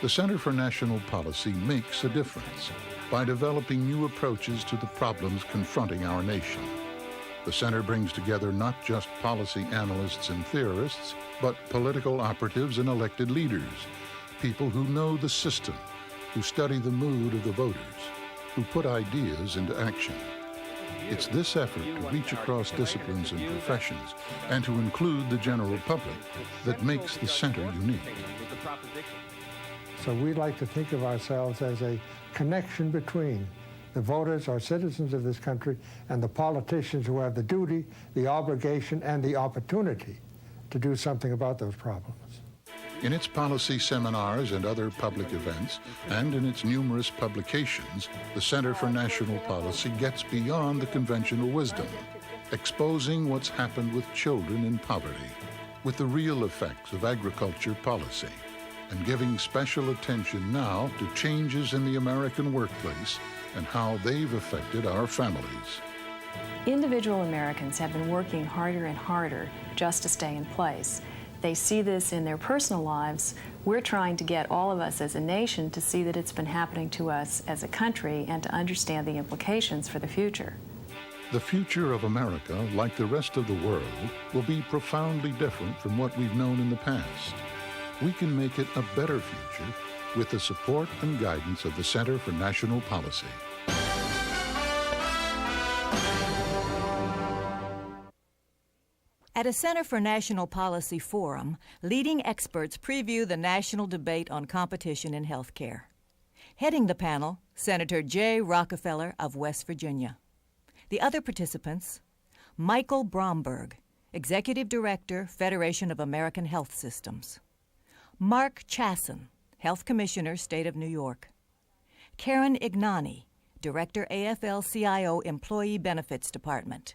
The Center for National Policy makes a difference by developing new approaches to the problems confronting our nation. The center brings together not just policy analysts and theorists, but political operatives and elected leaders, people who know the system, who study the mood of the voters, who put ideas into action. It's this effort to reach across disciplines and professions and to include the general public that makes the center unique. So we like to think of ourselves as a connection between the voters or citizens of this country and the politicians who have the duty, the obligation, and the opportunity to do something about those problems. In its policy seminars and other public events, and in its numerous publications, the Center for National Policy gets beyond the conventional wisdom, exposing what's happened with children in poverty, with the real effects of agriculture policy, and giving special attention now to changes in the American workplace and how they've affected our families. Individual Americans have been working harder and harder just to stay in place. They see this in their personal lives. We're trying to get all of us as a nation to see that it's been happening to us as a country and to understand the implications for the future. The future of America, like the rest of the world, will be profoundly different from what we've known in the past. We can make it a better future with the support and guidance of the Center for National Policy. At a Center for National Policy forum, leading experts preview the national debate on competition in healthcare. Heading the panel, Senator Jay Rockefeller of West Virginia. The other participants, Michael Bromberg, Executive Director, Federation of American Health Systems. Mark Chasson, Health Commissioner, State of New York. Karen Ignani, Director, AFL-CIO Employee Benefits Department.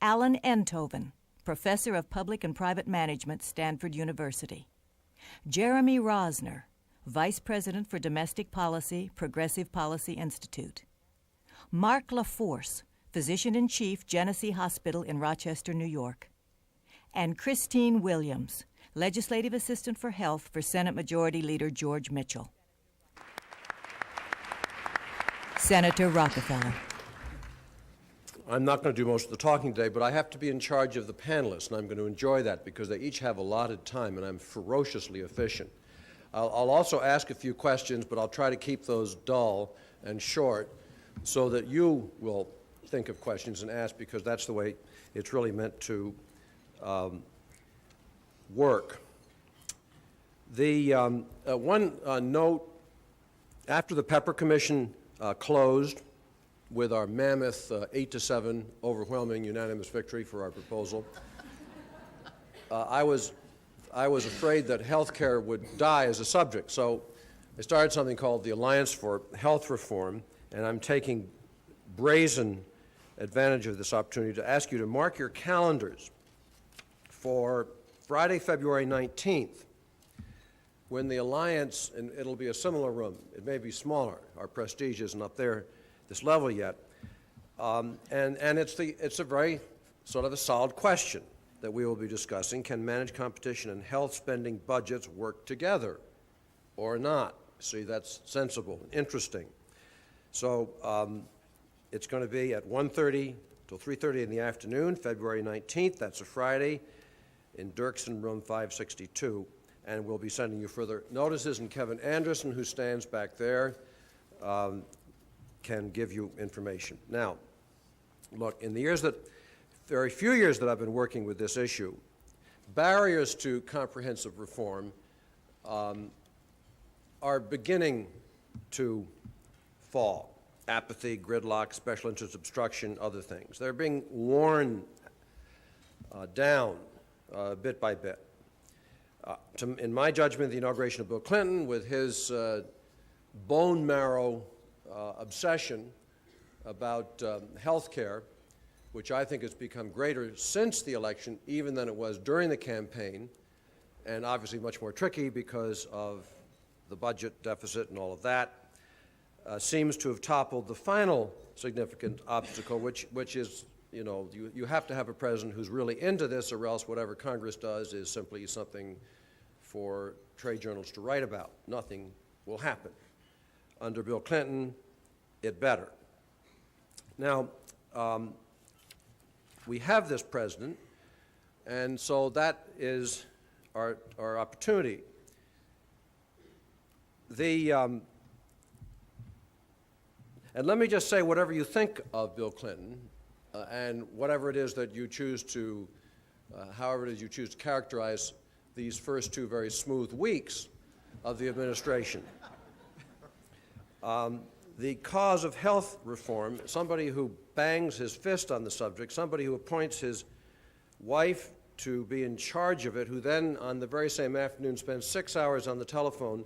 Alan Enthoven, Professor of Public and Private Management, Stanford University. Jeremy Rosner, Vice President for Domestic Policy, Progressive Policy Institute. Mark LaForce, Physician-in-Chief, Genesee Hospital in Rochester, New York. And Christine Williams, Legislative Assistant for Health for Senate Majority Leader George Mitchell. Senator Rockefeller. I'm not going to do most of the talking today, but I have to be in charge of the panelists, and I'm going to enjoy that because they each have allotted time, and I'm ferociously efficient. I'll also ask a few questions, but I'll try to keep those dull and short so that you will think of questions and ask, because that's the way it's really meant to work. The one note, after the Pepper Commission closed, with our mammoth 8-7 overwhelming unanimous victory for our proposal, I was afraid that health care would die as a subject. So I started something called the Alliance for Health Reform, and I'm taking brazen advantage of this opportunity to ask you to mark your calendars for Friday, February 19th, when the Alliance, and it'll be a similar room, it may be smaller, our prestige isn't up there this level yet, and it's a very sort of a solid question that we will be discussing. Can managed competition and health spending budgets work together or not? See, that's sensible, interesting. So it's going to be at 1:30 till 3:30 in the afternoon, February 19th, that's a Friday, in Dirksen, room 562, and we'll be sending you further notices, and Kevin Anderson, who stands back there, can give you information. Now, look, in the very few years that I've been working with this issue, barriers to comprehensive reform are beginning to fall. Apathy, gridlock, special interest obstruction, other things. They're being worn down bit by bit. In my judgment, the inauguration of Bill Clinton, with his bone marrow obsession about health care, which I think has become greater since the election, even than it was during the campaign, and obviously much more tricky because of the budget deficit and all of that, seems to have toppled the final significant obstacle, which is, you know, you have to have a president who's really into this, or else whatever Congress does is simply something for trade journals to write about. Nothing will happen. Under Bill Clinton, it better. Now, we have this president, and so that is our opportunity. And let me just say, whatever you think of Bill Clinton, and whatever it is that you choose to, however it is you choose to characterize these first 2 very smooth weeks of the administration, the cause of health reform, somebody who bangs his fist on the subject, somebody who appoints his wife to be in charge of it, who then on the very same afternoon spends 6 hours on the telephone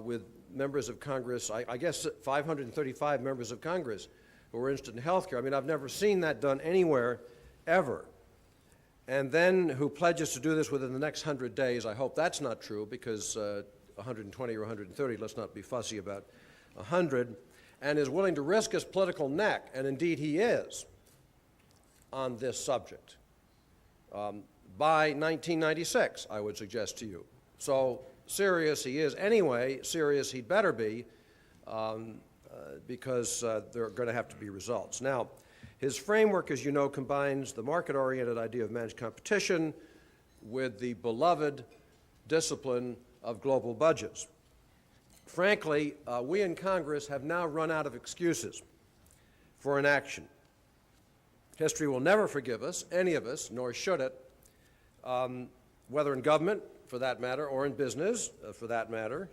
with members of Congress, I guess 535 members of Congress who are interested in health care. I mean, I've never seen that done anywhere, ever. And then who pledges to do this within the next 100 days. I hope that's not true, because 120 or 130, let's not be fussy about 100, and is willing to risk his political neck, and indeed he is, on this subject. By 1996, I would suggest to you. So serious he is anyway, serious he'd better be, because there are going to have to be results. Now, his framework, as you know, combines the market-oriented idea of managed competition with the beloved discipline of global budgets. Frankly, we in Congress have now run out of excuses for inaction. History will never forgive us, any of us, nor should it, whether in government, for that matter, or in business, for that matter,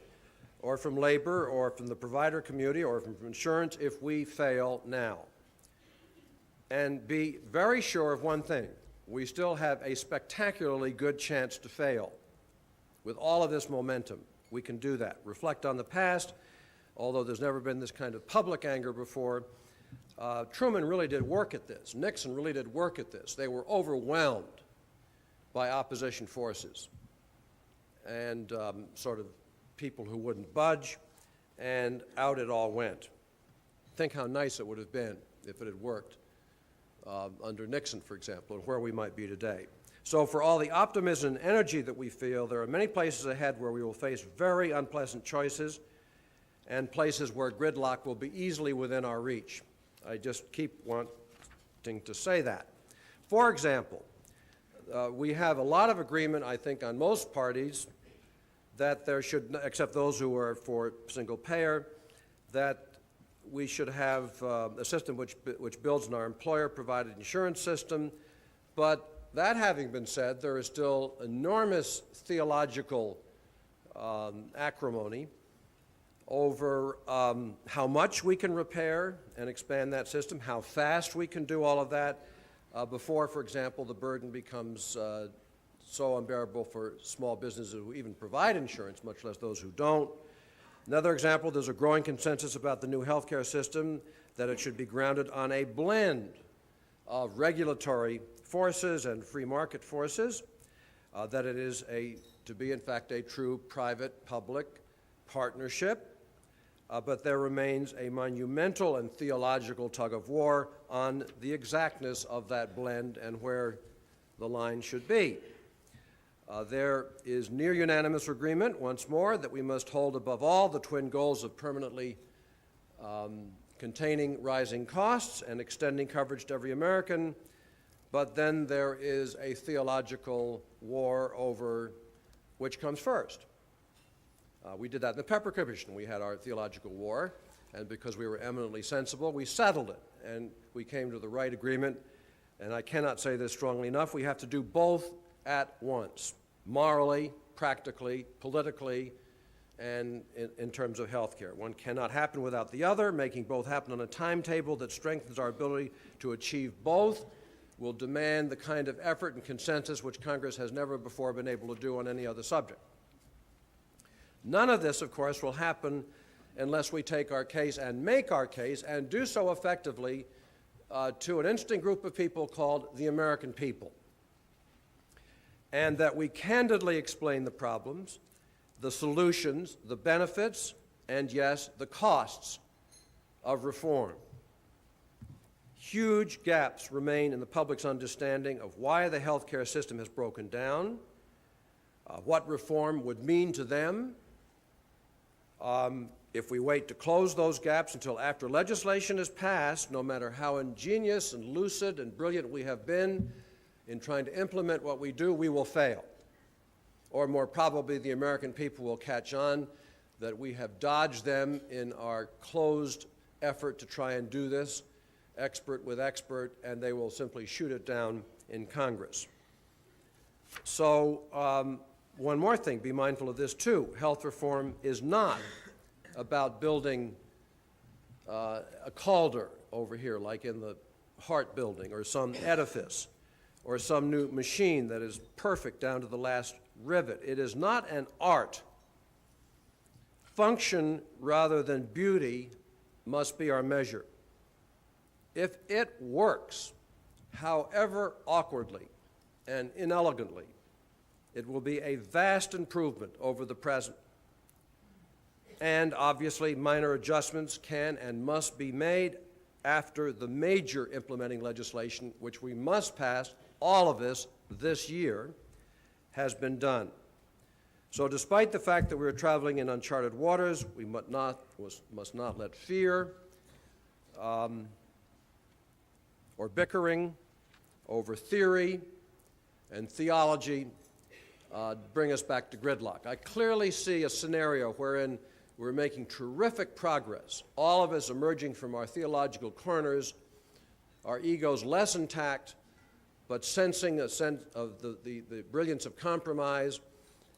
or from labor, or from the provider community, or from insurance, if we fail now. And be very sure of one thing: we still have a spectacularly good chance to fail. With all of this momentum, we can do that. Reflect on the past, although there's never been this kind of public anger before. Truman really did work at this. Nixon really did work at this. They were overwhelmed by opposition forces and sort of people who wouldn't budge, and out it all went. Think how nice it would have been if it had worked under Nixon, for example, and where we might be today. So for all the optimism and energy that we feel, there are many places ahead where we will face very unpleasant choices, and places where gridlock will be easily within our reach. I just keep wanting to say that. For example, we have a lot of agreement, I think, on most parties that there should, except those who are for single payer, that we should have a system which builds on our employer-provided insurance system. But that having been said, there is still enormous theological acrimony over how much we can repair and expand that system, how fast we can do all of that before, for example, the burden becomes so unbearable for small businesses who even provide insurance, much less those who don't. Another example, there's a growing consensus about the new healthcare system that it should be grounded on a blend of regulatory forces and free market forces, that it is to be, in fact, a true private-public partnership, but there remains a monumental and theological tug-of-war on the exactness of that blend and where the line should be. There is near unanimous agreement, once more, that we must hold above all the twin goals of permanently containing rising costs and extending coverage to every American, but then there is a theological war over which comes first. We did that in the Pepper Commission. We had our theological war, and because we were eminently sensible, we settled it, and we came to the right agreement. And I cannot say this strongly enough, we have to do both at once, morally, practically, politically, and in terms of health care. One cannot happen without the other. Making both happen on a timetable that strengthens our ability to achieve both will demand the kind of effort and consensus which Congress has never before been able to do on any other subject. None of this, of course, will happen unless we take our case and make our case, and do so effectively to an interesting group of people called the American people. And that we candidly explain the problems, the solutions, the benefits, and yes, the costs of reform. Huge gaps remain in the public's understanding of why the healthcare system has broken down, what reform would mean to them if we wait to close those gaps until after legislation is passed. No matter how ingenious and lucid and brilliant we have been in trying to implement what we do, we will fail. Or more probably, the American people will catch on that we have dodged them in our closed effort to try and do this, expert with expert, and they will simply shoot it down in Congress. So one more thing, be mindful of this too. Health reform is not about building a Calder over here, like in the Hart building, or some edifice, or some new machine that is perfect down to the last rivet. It is not an art. Function rather than beauty must be our measure. If it works, however awkwardly and inelegantly, it will be a vast improvement over the present. And obviously, minor adjustments can and must be made after the major implementing legislation, which we must pass, all of this year, has been done. So despite the fact that we're traveling in uncharted waters, we must not let fear or bickering over theory and theology bring us back to gridlock. I clearly see a scenario wherein we're making terrific progress, all of us emerging from our theological corners, our egos less intact, but sensing a sense of the brilliance of compromise,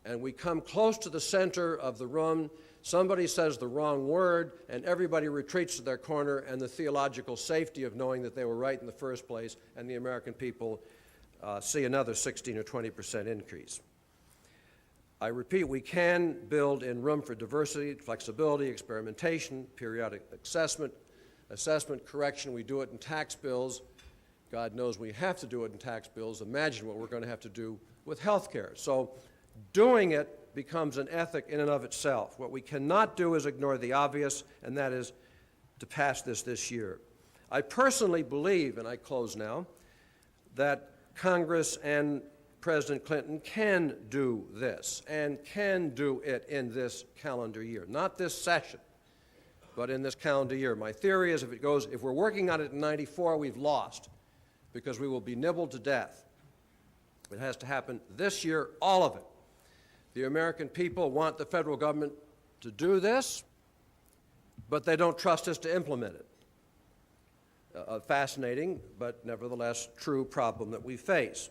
and we come close to the center of the room, somebody says the wrong word, and everybody retreats to their corner, and the theological safety of knowing that they were right in the first place, and the American people see another 16 or 20% increase. I repeat, we can build in room for diversity, flexibility, experimentation, periodic assessment, correction. We do it in tax bills. God knows we have to do it in tax bills. Imagine what we're going to have to do with health care. So doing it becomes an ethic in and of itself. What we cannot do is ignore the obvious, and that is to pass this year. I personally believe, and I close now, that Congress and President Clinton can do this, and can do it in this calendar year. Not this session, but in this calendar year. My theory is if we're working on it in '94, we've lost, because we will be nibbled to death. It has to happen this year, all of it. The American people want the federal government to do this, but they don't trust us to implement it. A fascinating, but nevertheless true problem that we face.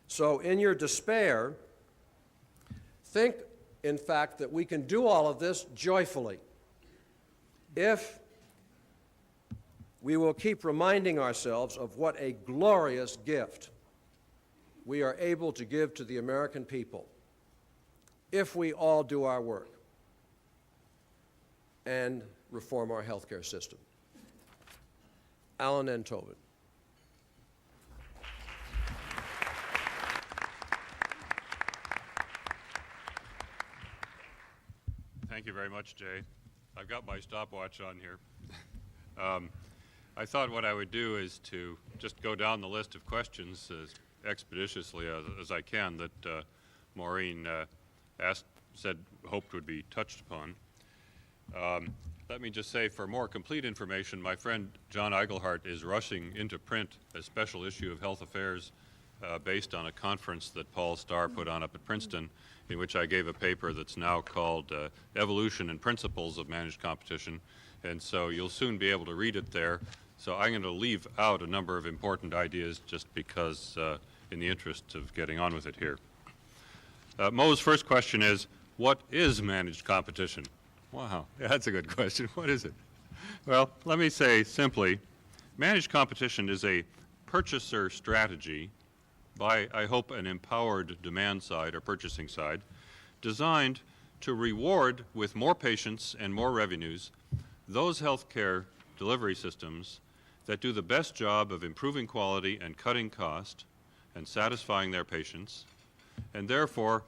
So in your despair, think, in fact, that we can do all of this joyfully if we will keep reminding ourselves of what a glorious gift we are able to give to the American people if we all do our work and reform our healthcare system. Alan N. Tobin. Thank you very much, Jay. I've got my stopwatch on here. I thought what I would do is to just go down the list of questions as expeditiously as I can that Maureen hoped would be touched upon. Let me just say, for more complete information, my friend John Eigelhart is rushing into print a special issue of Health Affairs based on a conference that Paul Starr put on up at Princeton, in which I gave a paper that's now called Evolution and Principles of Managed Competition, and so you'll soon be able to read it there. So I'm going to leave out a number of important ideas just because in the interest of getting on with it here. Mo's first question is, what is managed competition? Wow, yeah, that's a good question. What is it? Well, let me say simply, managed competition is a purchaser strategy by, I hope, an empowered demand side or purchasing side, designed to reward with more patients and more revenues those healthcare delivery systems that do the best job of improving quality and cutting cost and satisfying their patients, and therefore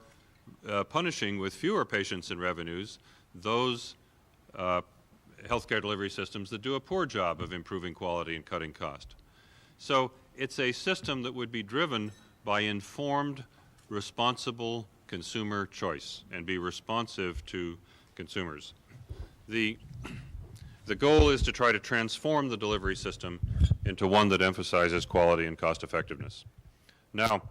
punishing with fewer patients and revenues those healthcare delivery systems that do a poor job of improving quality and cutting cost. So it's a system that would be driven by informed, responsible consumer choice and be responsive to consumers. The goal is to try to transform the delivery system into one that emphasizes quality and cost effectiveness. Now,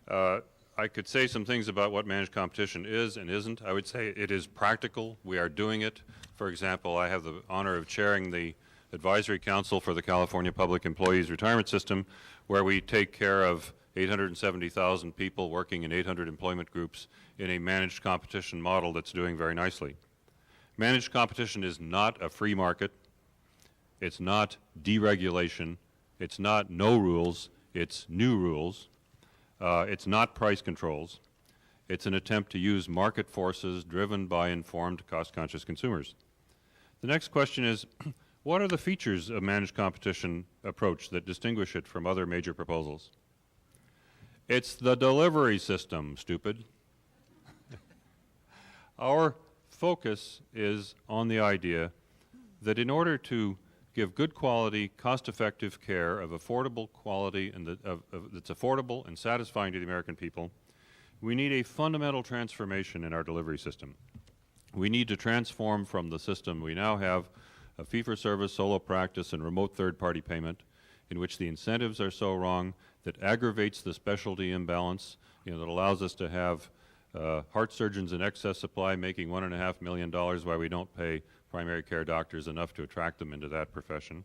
I could say some things about what managed competition is and isn't. I would say it is practical. We are doing it. For example, I have the honor of chairing the Advisory Council for the California Public Employees Retirement System, where we take care of 870,000 people working in 800 employment groups in a managed competition model that's doing very nicely. Managed competition is not a free market. It's not deregulation. It's not no rules. It's new rules. It's not price controls. It's an attempt to use market forces driven by informed, cost-conscious consumers. The next question is, what are the features of managed competition approach that distinguish it from other major proposals? It's the delivery system, stupid. Our focus is on the idea that in order to give good quality, cost-effective care of affordable quality and that's affordable and satisfying to the American people, we need a fundamental transformation in our delivery system. We need to transform from the system we now have, a fee-for-service, solo practice, and remote third-party payment, in which the incentives are so wrong that aggravates the specialty imbalance, that allows us to have heart surgeons in excess supply making $1.5 million while we don't pay primary care doctors enough to attract them into that profession,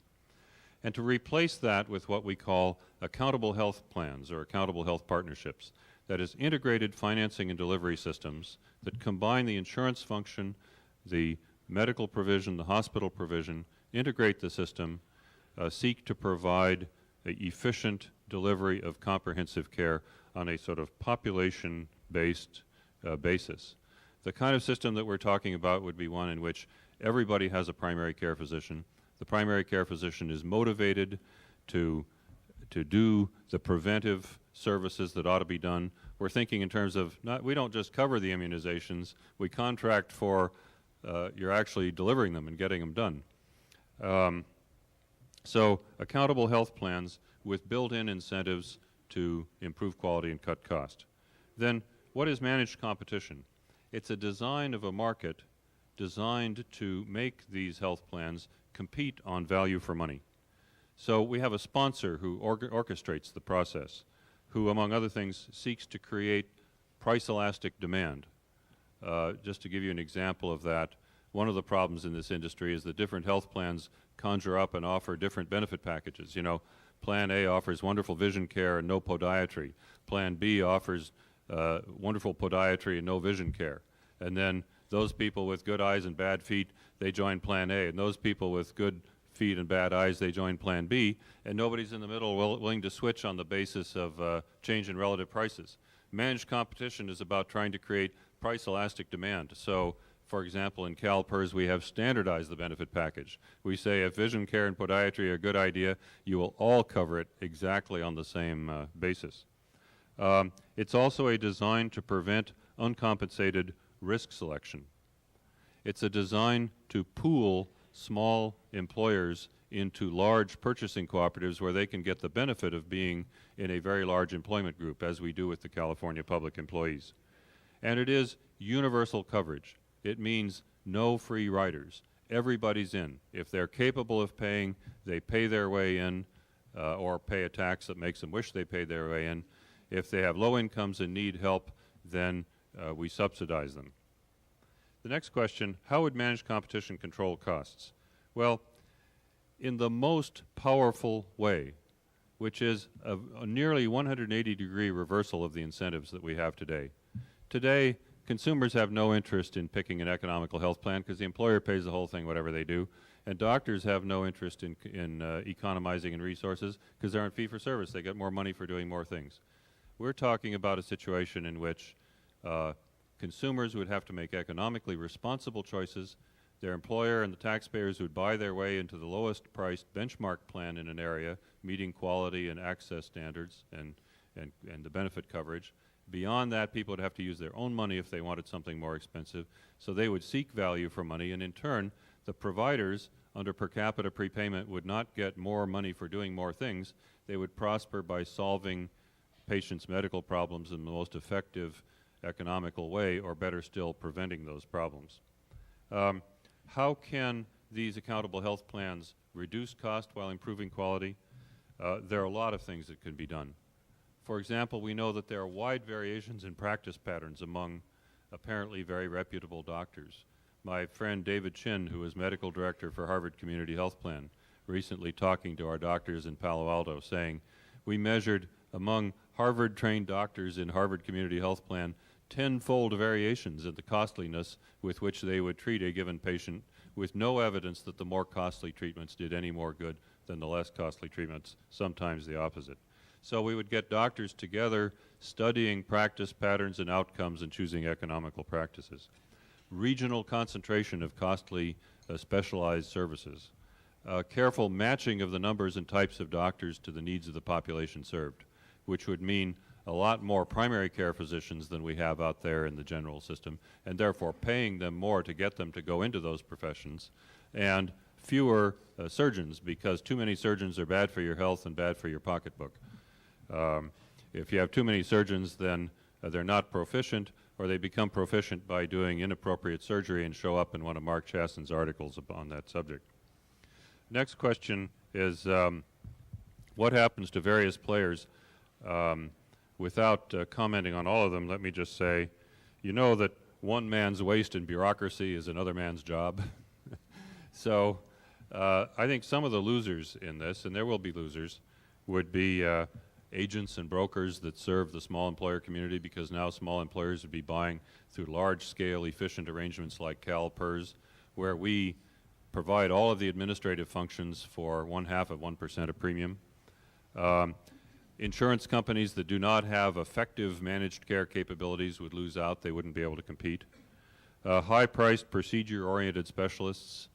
and to replace that with what we call accountable health plans or accountable health partnerships. That is, integrated financing and delivery systems that combine the insurance function, the medical provision, the hospital provision, integrate the system, seek to provide an efficient delivery of comprehensive care on a sort of population-based basis. The kind of system that we're talking about would be one in which everybody has a primary care physician. The primary care physician is motivated to do the preventive services that ought to be done. We're thinking in terms of, we don't just cover the immunizations, we contract for you're actually delivering them and getting them done. So accountable health plans with built-in incentives to improve quality and cut cost. Then what is managed competition? It's a design of a market designed to make these health plans compete on value for money. So we have a sponsor who orchestrates the process, who, among other things, seeks to create price-elastic demand. Just to give you an example of that, one of the problems in this industry is that different health plans conjure up and offer different benefit packages. Plan A offers wonderful vision care and no podiatry. Plan B offers wonderful podiatry and no vision care. And then those people with good eyes and bad feet, they join Plan A. And those people with good feet and bad eyes, they join Plan B. And nobody's in the middle willing to switch on the basis of change in relative prices. Managed competition is about trying to create price-elastic demand. So, for example, in CalPERS, we have standardized the benefit package. We say if vision care and podiatry are a good idea, you will all cover it exactly on the same basis. It's also a design to prevent uncompensated risk selection. It's a design to pool small employers into large purchasing cooperatives where they can get the benefit of being in a very large employment group, as we do with the California public employees. And it is universal coverage. It means no free riders. Everybody's in. If they're capable of paying, they pay their way in or pay a tax that makes them wish they paid their way in. If they have low incomes and need help, then we subsidize them. The next question, how would managed competition control costs? Well, in the most powerful way, which is a nearly 180-degree reversal of the incentives that we have today. Today, consumers have no interest in picking an economical health plan because the employer pays the whole thing, whatever they do. And doctors have no interest in economizing in resources because they're on fee-for-service. They get more money for doing more things. We're talking about a situation in which consumers would have to make economically responsible choices. Their employer and the taxpayers would buy their way into the lowest priced benchmark plan in an area, meeting quality and access standards and the benefit coverage. Beyond that, people would have to use their own money if they wanted something more expensive. So they would seek value for money, and in turn, the providers under per capita prepayment would not get more money for doing more things. They would prosper by solving patients' medical problems in the most effective economical way, or better still, preventing those problems. How can these accountable health plans reduce cost while improving quality? There are a lot of things that can be done. For example, we know that there are wide variations in practice patterns among apparently very reputable doctors. My friend David Chin, who is medical director for Harvard Community Health Plan, recently talking to our doctors in Palo Alto, saying, we measured among Harvard-trained doctors in Harvard Community Health Plan 10-fold variations in the costliness with which they would treat a given patient, with no evidence that the more costly treatments did any more good than the less costly treatments, sometimes the opposite. So we would get doctors together studying practice patterns and outcomes and choosing economical practices. Regional concentration of costly specialized services. Careful matching of the numbers and types of doctors to the needs of the population served, which would mean a lot more primary care physicians than we have out there in the general system, and therefore paying them more to get them to go into those professions, and fewer surgeons, because too many surgeons are bad for your health and bad for your pocketbook. If you have too many surgeons, then they're not proficient, or they become proficient by doing inappropriate surgery and show up in one of Mark Chaston's articles on that subject. Next question is, what happens to various players? Without commenting on all of them, let me just say, you know that one man's waste in bureaucracy is another man's job. So I think some of the losers in this, and there will be losers, would be agents and brokers that serve the small employer community, because now small employers would be buying through large-scale efficient arrangements like CalPERS, where we provide all of the administrative functions for 1/2 of 1% of premium. Insurance companies that do not have effective managed care capabilities would lose out. They wouldn't be able to compete. High-priced procedure-oriented specialists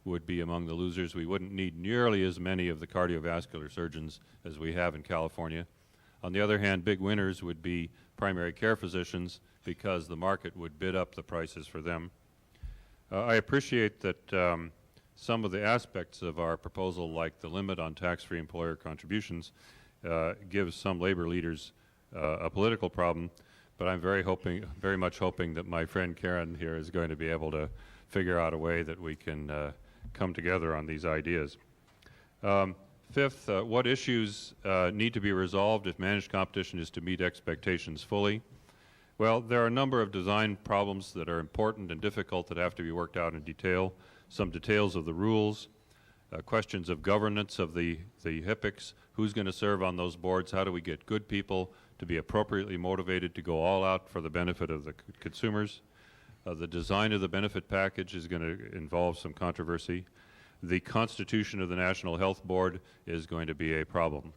would be among the losers. We wouldn't need nearly as many of the cardiovascular surgeons as we have in California. On the other hand, big winners would be primary care physicians, because the market would bid up the prices for them. I appreciate that some of the aspects of our proposal, like the limit on tax-free employer contributions, gives some labor leaders a political problem, but I'm very much hoping that my friend Karen here is going to be able to figure out a way that we can come together on these ideas. Fifth, what issues need to be resolved if managed competition is to meet expectations fully? Well, there are a number of design problems that are important and difficult that have to be worked out in detail. Some details of the rules, questions of governance of the HIPICs, who's going to serve on those boards, how do we get good people to be appropriately motivated to go all out for the benefit of the consumers. The design of the benefit package is going to involve some controversy. The constitution of the National Health Board is going to be a problem.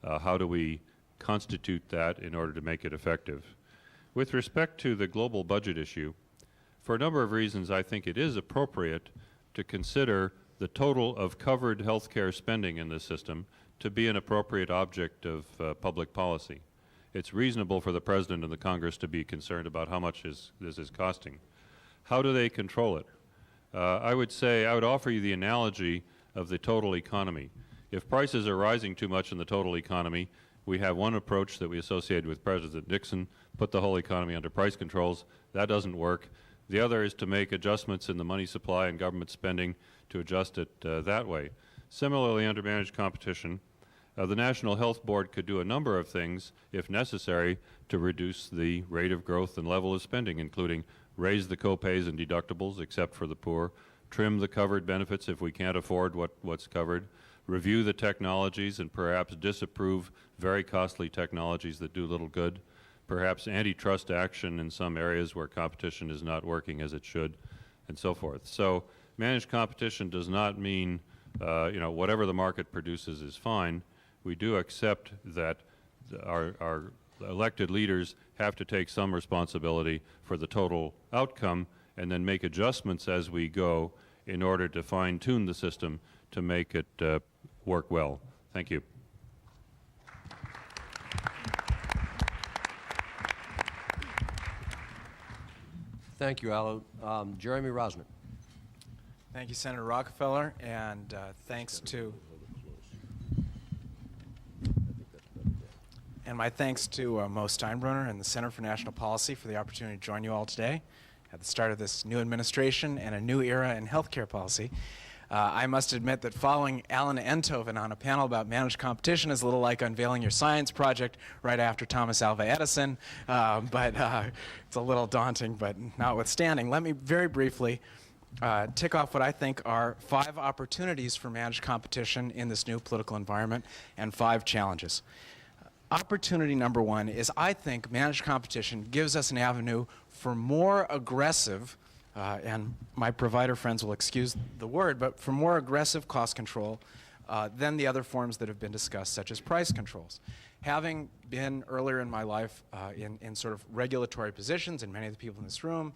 How do we constitute that in order to make it effective? With respect to the global budget issue, for a number of reasons, I think it is appropriate to consider the total of covered health care spending in this system to be an appropriate object of public policy. It's reasonable for the President and the Congress to be concerned about how much this is costing. How do they control it? I would offer you the analogy of the total economy. If prices are rising too much in the total economy, we have one approach that we associated with President Nixon, put the whole economy under price controls. That doesn't work. The other is to make adjustments in the money supply and government spending to adjust it that way. Similarly, under managed competition, the National Health Board could do a number of things, if necessary, to reduce the rate of growth and level of spending, including raise the co-pays and deductibles, except for the poor, trim the covered benefits if we can't afford what's covered, review the technologies and perhaps disapprove very costly technologies that do little good, perhaps antitrust action in some areas where competition is not working as it should, and so forth. So managed competition does not mean whatever the market produces is fine. We do accept that our elected leaders have to take some responsibility for the total outcome and then make adjustments as we go in order to fine-tune the system to make it work well. Thank you. Thank you, Alan. Jeremy Rosner. Thank you, Senator Rockefeller, and thanks to And my thanks to Mo Steinbrenner and the Center for National Policy for the opportunity to join you all today at the start of this new administration and a new era in healthcare policy. I must admit that following Alan Enthoven on a panel about managed competition is a little like unveiling your science project right after Thomas Alva Edison, but it's a little daunting, but notwithstanding. Let me very briefly tick off what I think are 5 opportunities for managed competition in this new political environment and 5 challenges. Opportunity number 1 is, I think, managed competition gives us an avenue for more aggressive, and my provider friends will excuse the word, but for more aggressive cost control than the other forms that have been discussed, such as price controls. Having been earlier in my life in sort of regulatory positions, and many of the people in this room,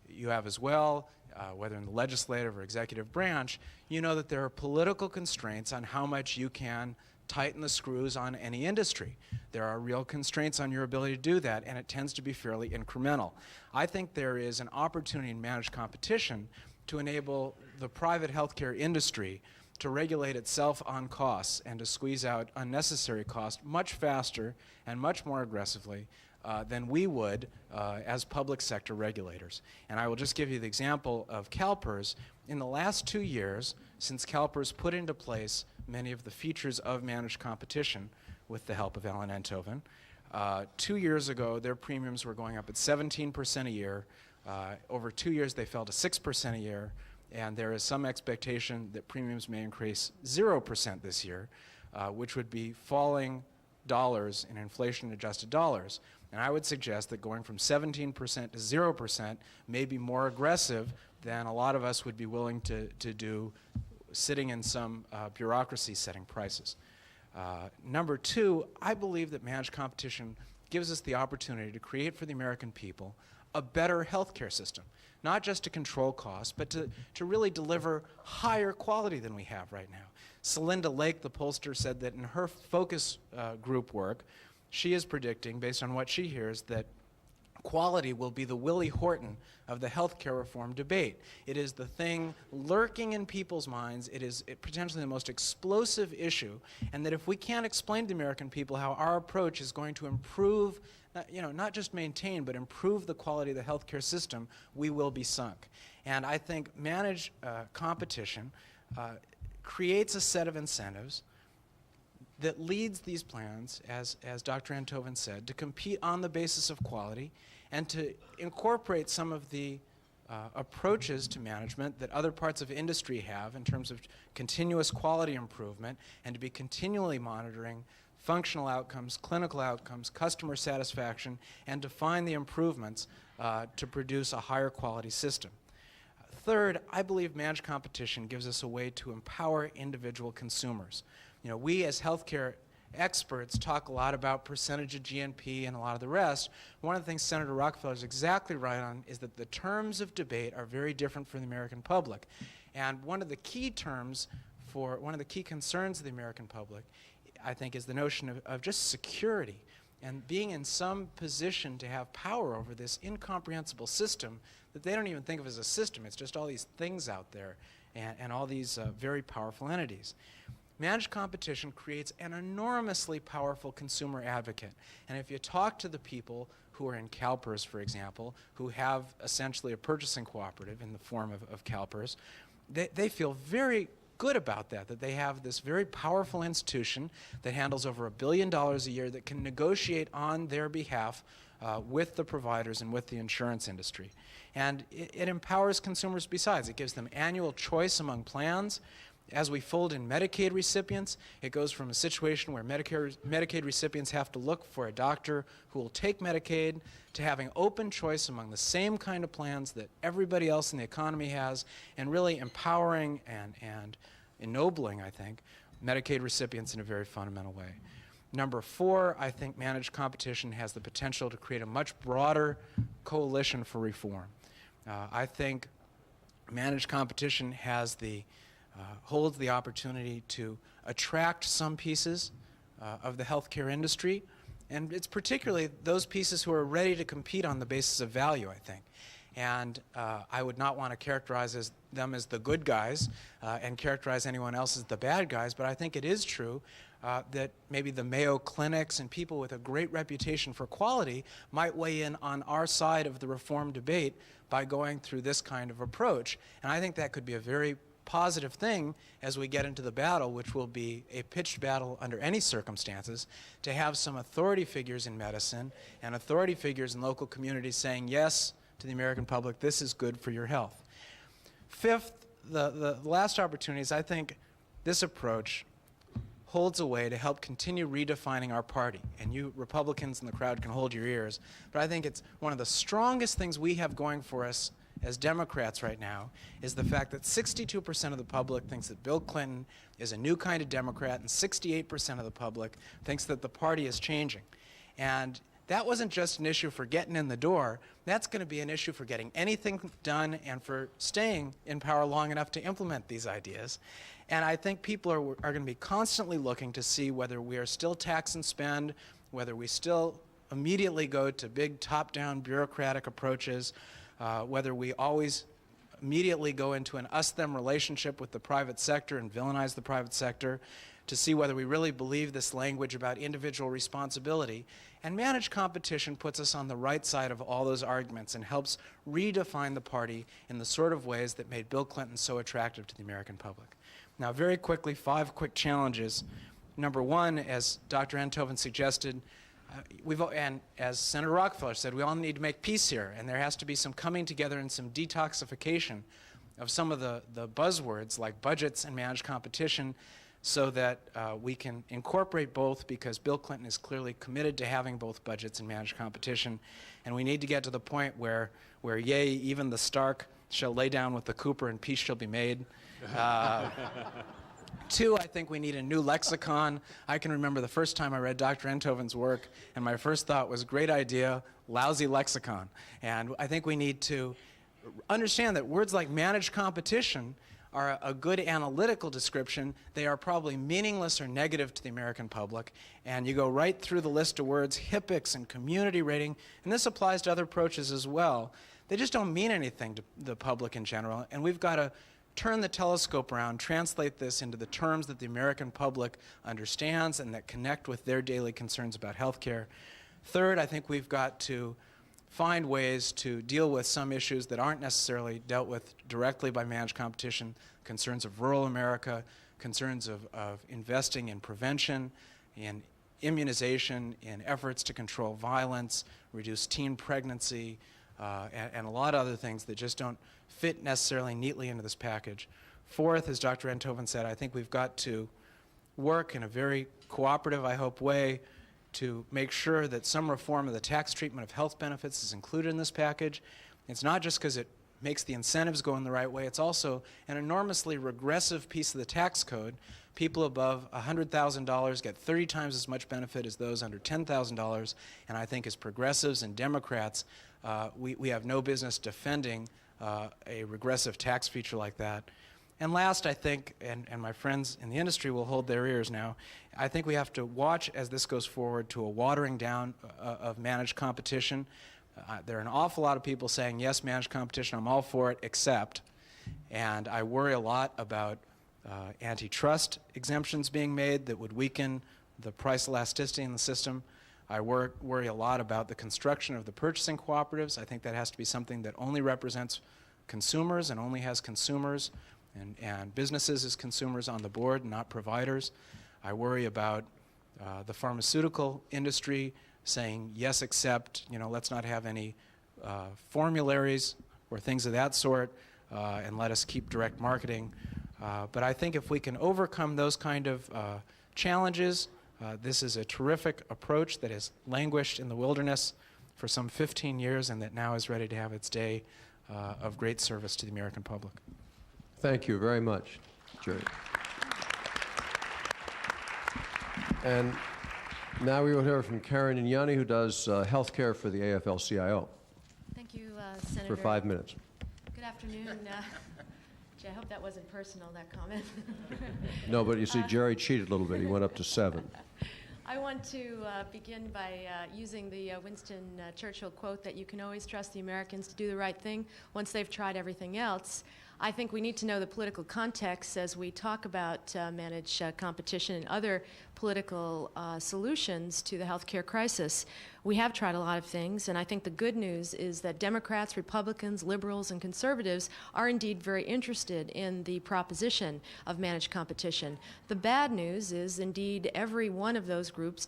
you have as well, whether in the legislative or executive branch, you know that there are political constraints on how much you can tighten the screws on any industry. There are real constraints on your ability to do that, and it tends to be fairly incremental. I think there is an opportunity in managed competition to enable the private healthcare industry to regulate itself on costs and to squeeze out unnecessary costs much faster and much more aggressively than we would as public sector regulators. And I will just give you the example of CalPERS. In the last 2 years, since CalPERS put into place many of the features of managed competition with the help of Alan Enthoven, 2 years ago, their premiums were going up at 17% a year. Over 2 years, they fell to 6% a year, and there is some expectation that premiums may increase 0% this year, which would be falling dollars in inflation-adjusted dollars. And I would suggest that going from 17% to 0% may be more aggressive than a lot of us would be willing to do sitting in some bureaucracy setting prices. Number 2, I believe that managed competition gives us the opportunity to create for the American people a better healthcare system, not just to control costs, but to really deliver higher quality than we have right now. Celinda Lake, the pollster, said that in her focus group work, she is predicting, based on what she hears, that quality will be the Willie Horton of the healthcare reform debate. It is the thing lurking in people's minds. It is potentially the most explosive issue, and that if we can't explain to the American people how our approach is going to improve, not just maintain, but improve the quality of the healthcare system, we will be sunk. And I think managed competition creates a set of incentives that leads these plans, as Dr. Enthoven said, to compete on the basis of quality and to incorporate some of the approaches to management that other parts of industry have in terms of continuous quality improvement, and to be continually monitoring functional outcomes, clinical outcomes, customer satisfaction, and to find the improvements to produce a higher quality system. Third, I believe managed competition gives us a way to empower individual consumers. We as healthcare experts talk a lot about percentage of GNP and a lot of the rest. One of the things Senator Rockefeller is exactly right on is that the terms of debate are very different for the American public. And one of the key concerns of the American public, I think, is the notion of just security and being in some position to have power over this incomprehensible system that they don't even think of as a system. It's just all these things out there and all these very powerful entities. Managed competition creates an enormously powerful consumer advocate. And if you talk to the people who are in CalPERS, for example, who have essentially a purchasing cooperative in the form of CalPERS, they feel very good about that they have this very powerful institution that handles over $1 billion a year that can negotiate on their behalf with the providers and with the insurance industry. And it empowers consumers besides. It gives them annual choice among plans. As we fold in Medicaid recipients, it goes from a situation where Medicaid recipients have to look for a doctor who will take Medicaid to having open choice among the same kind of plans that everybody else in the economy has, and really empowering and ennobling, I think, Medicaid recipients in a very fundamental way. Number 4, I think managed competition has the potential to create a much broader coalition for reform. I think managed competition has holds the opportunity to attract some pieces of the healthcare industry, and it's particularly those pieces who are ready to compete on the basis of value, I think. And I would not want to characterize them as the good guys and characterize anyone else as the bad guys, but I think it is true that maybe the Mayo Clinics and people with a great reputation for quality might weigh in on our side of the reform debate by going through this kind of approach. And I think that could be a very positive thing as we get into the battle, which will be a pitched battle under any circumstances, to have some authority figures in medicine and authority figures in local communities saying yes to the American public, this is good for your health. Fifth, the last opportunity is I think this approach holds a way to help continue redefining our party. And you Republicans in the crowd can hold your ears, but I think it's one of the strongest things we have going for us as Democrats right now is the fact that 62% of the public thinks that Bill Clinton is a new kind of Democrat, and 68% of the public thinks that the party is changing. And that wasn't just an issue for getting in the door. That's going to be an issue for getting anything done and for staying in power long enough to implement these ideas. And I think people are going to be constantly looking to see whether we are still tax and spend, whether we still immediately go to big top-down bureaucratic approaches, whether we always immediately go into an us-them relationship with the private sector and villainize the private sector, to see whether we really believe this language about individual responsibility. And managed competition puts us on the right side of all those arguments and helps redefine the party in the sort of ways that made Bill Clinton so attractive to the American public. Now, very quickly, 5 quick challenges. Number one, as Dr. Enthoven suggested, and as Senator Rockefeller said, we all need to make peace here, and there has to be some coming together and some detoxification of some of the buzzwords like budgets and managed competition, so that we can incorporate both, because Bill Clinton is clearly committed to having both budgets and managed competition. And we need to get to the point where yea, even the Stark shall lay down with the Cooper and peace shall be made. 2, I think we need a new lexicon. I can remember the first time I read Dr. Enthoven's work, and my first thought was, great idea, lousy lexicon. And I think we need to understand that words like managed competition are a good analytical description. They are probably meaningless or negative to the American public. And you go right through the list of words, HIPICs and community rating, and this applies to other approaches as well. They just don't mean anything to the public in general, and we've got to turn the telescope around, translate this into the terms that the American public understands and that connect with their daily concerns about health care. Third, I think we've got to find ways to deal with some issues that aren't necessarily dealt with directly by managed competition, concerns of rural America, concerns of investing in prevention, in immunization, in efforts to control violence, reduce teen pregnancy, and a lot of other things that just don't fit necessarily neatly into this package. Fourth, as Dr. Enthoven said, I think we've got to work in a very cooperative, I hope, way to make sure that some reform of the tax treatment of health benefits is included in this package. It's not just because it makes the incentives go in the right way, it's also an enormously regressive piece of the tax code. People above $100,000 get 30 times as much benefit as those under $10,000, and I think as progressives and Democrats, we have no business defending a regressive tax feature like that. And last, I think, and my friends in the industry will hold their ears now, I think we have to watch as this goes forward to a watering down of managed competition. There are an awful lot of people saying, yes, managed competition, I'm all for it, except, and I worry a lot about antitrust exemptions being made that would weaken the price elasticity in the system. I worry a lot about the construction of the purchasing cooperatives. I think that has to be something that only represents consumers and only has consumers and businesses as consumers on the board, not providers. I worry about the pharmaceutical industry saying, yes, except, let's not have any formularies or things of that sort, and let us keep direct marketing. But I think if we can overcome those kind of challenges, this is a terrific approach that has languished in the wilderness for some 15 years and that now is ready to have its day of great service to the American public. Thank you very much, Jerry. And now we will hear from Karen Inyani, who does health care for the AFL-CIO. Thank you, Senator. For 5 minutes. Good afternoon. Gee, I hope that wasn't personal, that comment. No, but you see, Jerry cheated a little bit. He went up to 7. I want to begin by using the Winston Churchill quote that you can always trust the Americans to do the right thing once they've tried everything else. I think we need to know the political context as we talk about managed competition and other political solutions to the healthcare crisis. We have tried a lot of things, and I think the good news is that Democrats, Republicans, liberals, and conservatives are indeed very interested in the proposition of managed competition. The bad news is indeed every one of those groups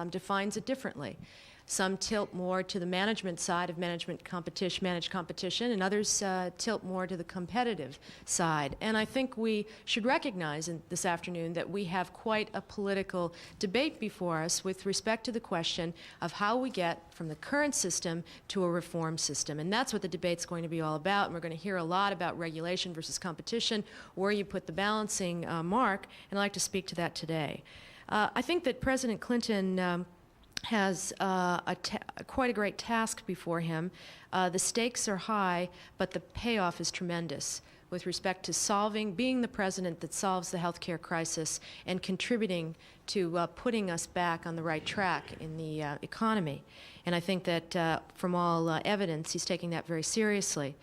defines it differently. Some tilt more to the management side of managed competition, and others tilt more to the competitive side. And I think we should recognize this afternoon that we have quite a political debate before us with respect to the question of how we get from the current system to a reform system. And that's what the debate's going to be all about. And we're going to hear a lot about regulation versus competition, where you put the balancing mark, and I'd like to speak to that today. I think that President Clinton has quite a great task before him. The stakes are high, but the payoff is tremendous with respect to being the president that solves the healthcare crisis and contributing to putting us back on the right track in the economy. And I think that from all evidence, he's taking that very seriously.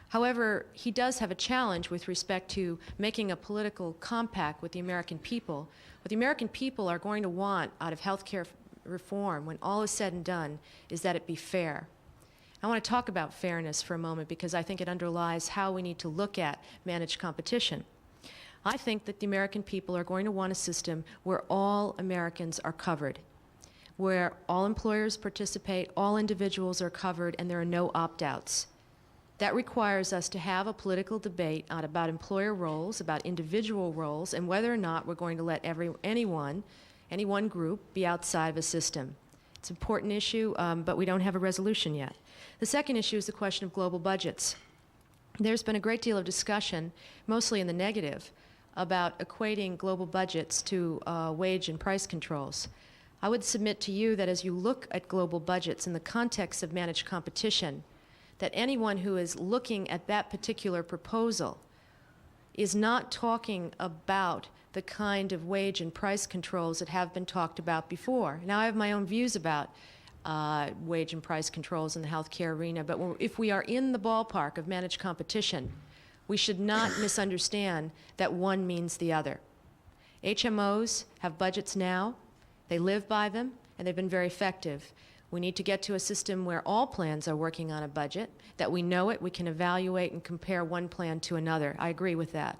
However, he does have a challenge with respect to making a political compact with the American people. What the American people are going to want out of healthcare reform, when all is said and done, is that it be fair. I want to talk about fairness for a moment because I think it underlies how we need to look at managed competition. I think that the American people are going to want a system where all Americans are covered, where all employers participate, all individuals are covered, and there are no opt-outs. That requires us to have a political debate about employer roles, about individual roles, and whether or not we're going to let any one group be outside of a system. It's an important issue, but we don't have a resolution yet. The second issue is the question of global budgets. There's been a great deal of discussion, mostly in the negative, about equating global budgets to wage and price controls. I would submit to you that as you look at global budgets in the context of managed competition, that anyone who is looking at that particular proposal is not talking about the kind of wage and price controls that have been talked about before. Now, I have my own views about wage and price controls in the healthcare arena, but if we are in the ballpark of managed competition, we should not misunderstand that one means the other. HMOs have budgets now, they live by them, and they've been very effective. We need to get to a system where all plans are working on a budget, that we know it, we can evaluate and compare one plan to another. I agree with that.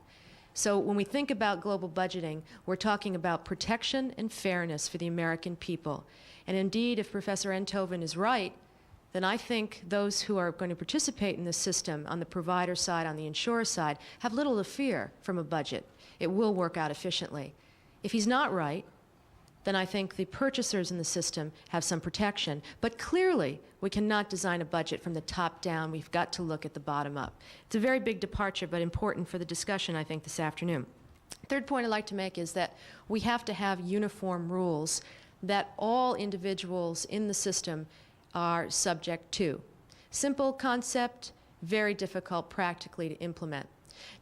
So when we think about global budgeting, we're talking about protection and fairness for the American people. And indeed, if Professor Enthoven is right, then I think those who are going to participate in this system on the provider side, on the insurer side, have little to fear from a budget. It will work out efficiently. If he's not right, then I think the purchasers in the system have some protection. But clearly, we cannot design a budget from the top down. We've got to look at the bottom up. It's a very big departure, but important for the discussion, I think, this afternoon. Third point I'd like to make is that we have to have uniform rules that all individuals in the system are subject to. Simple concept, very difficult practically to implement.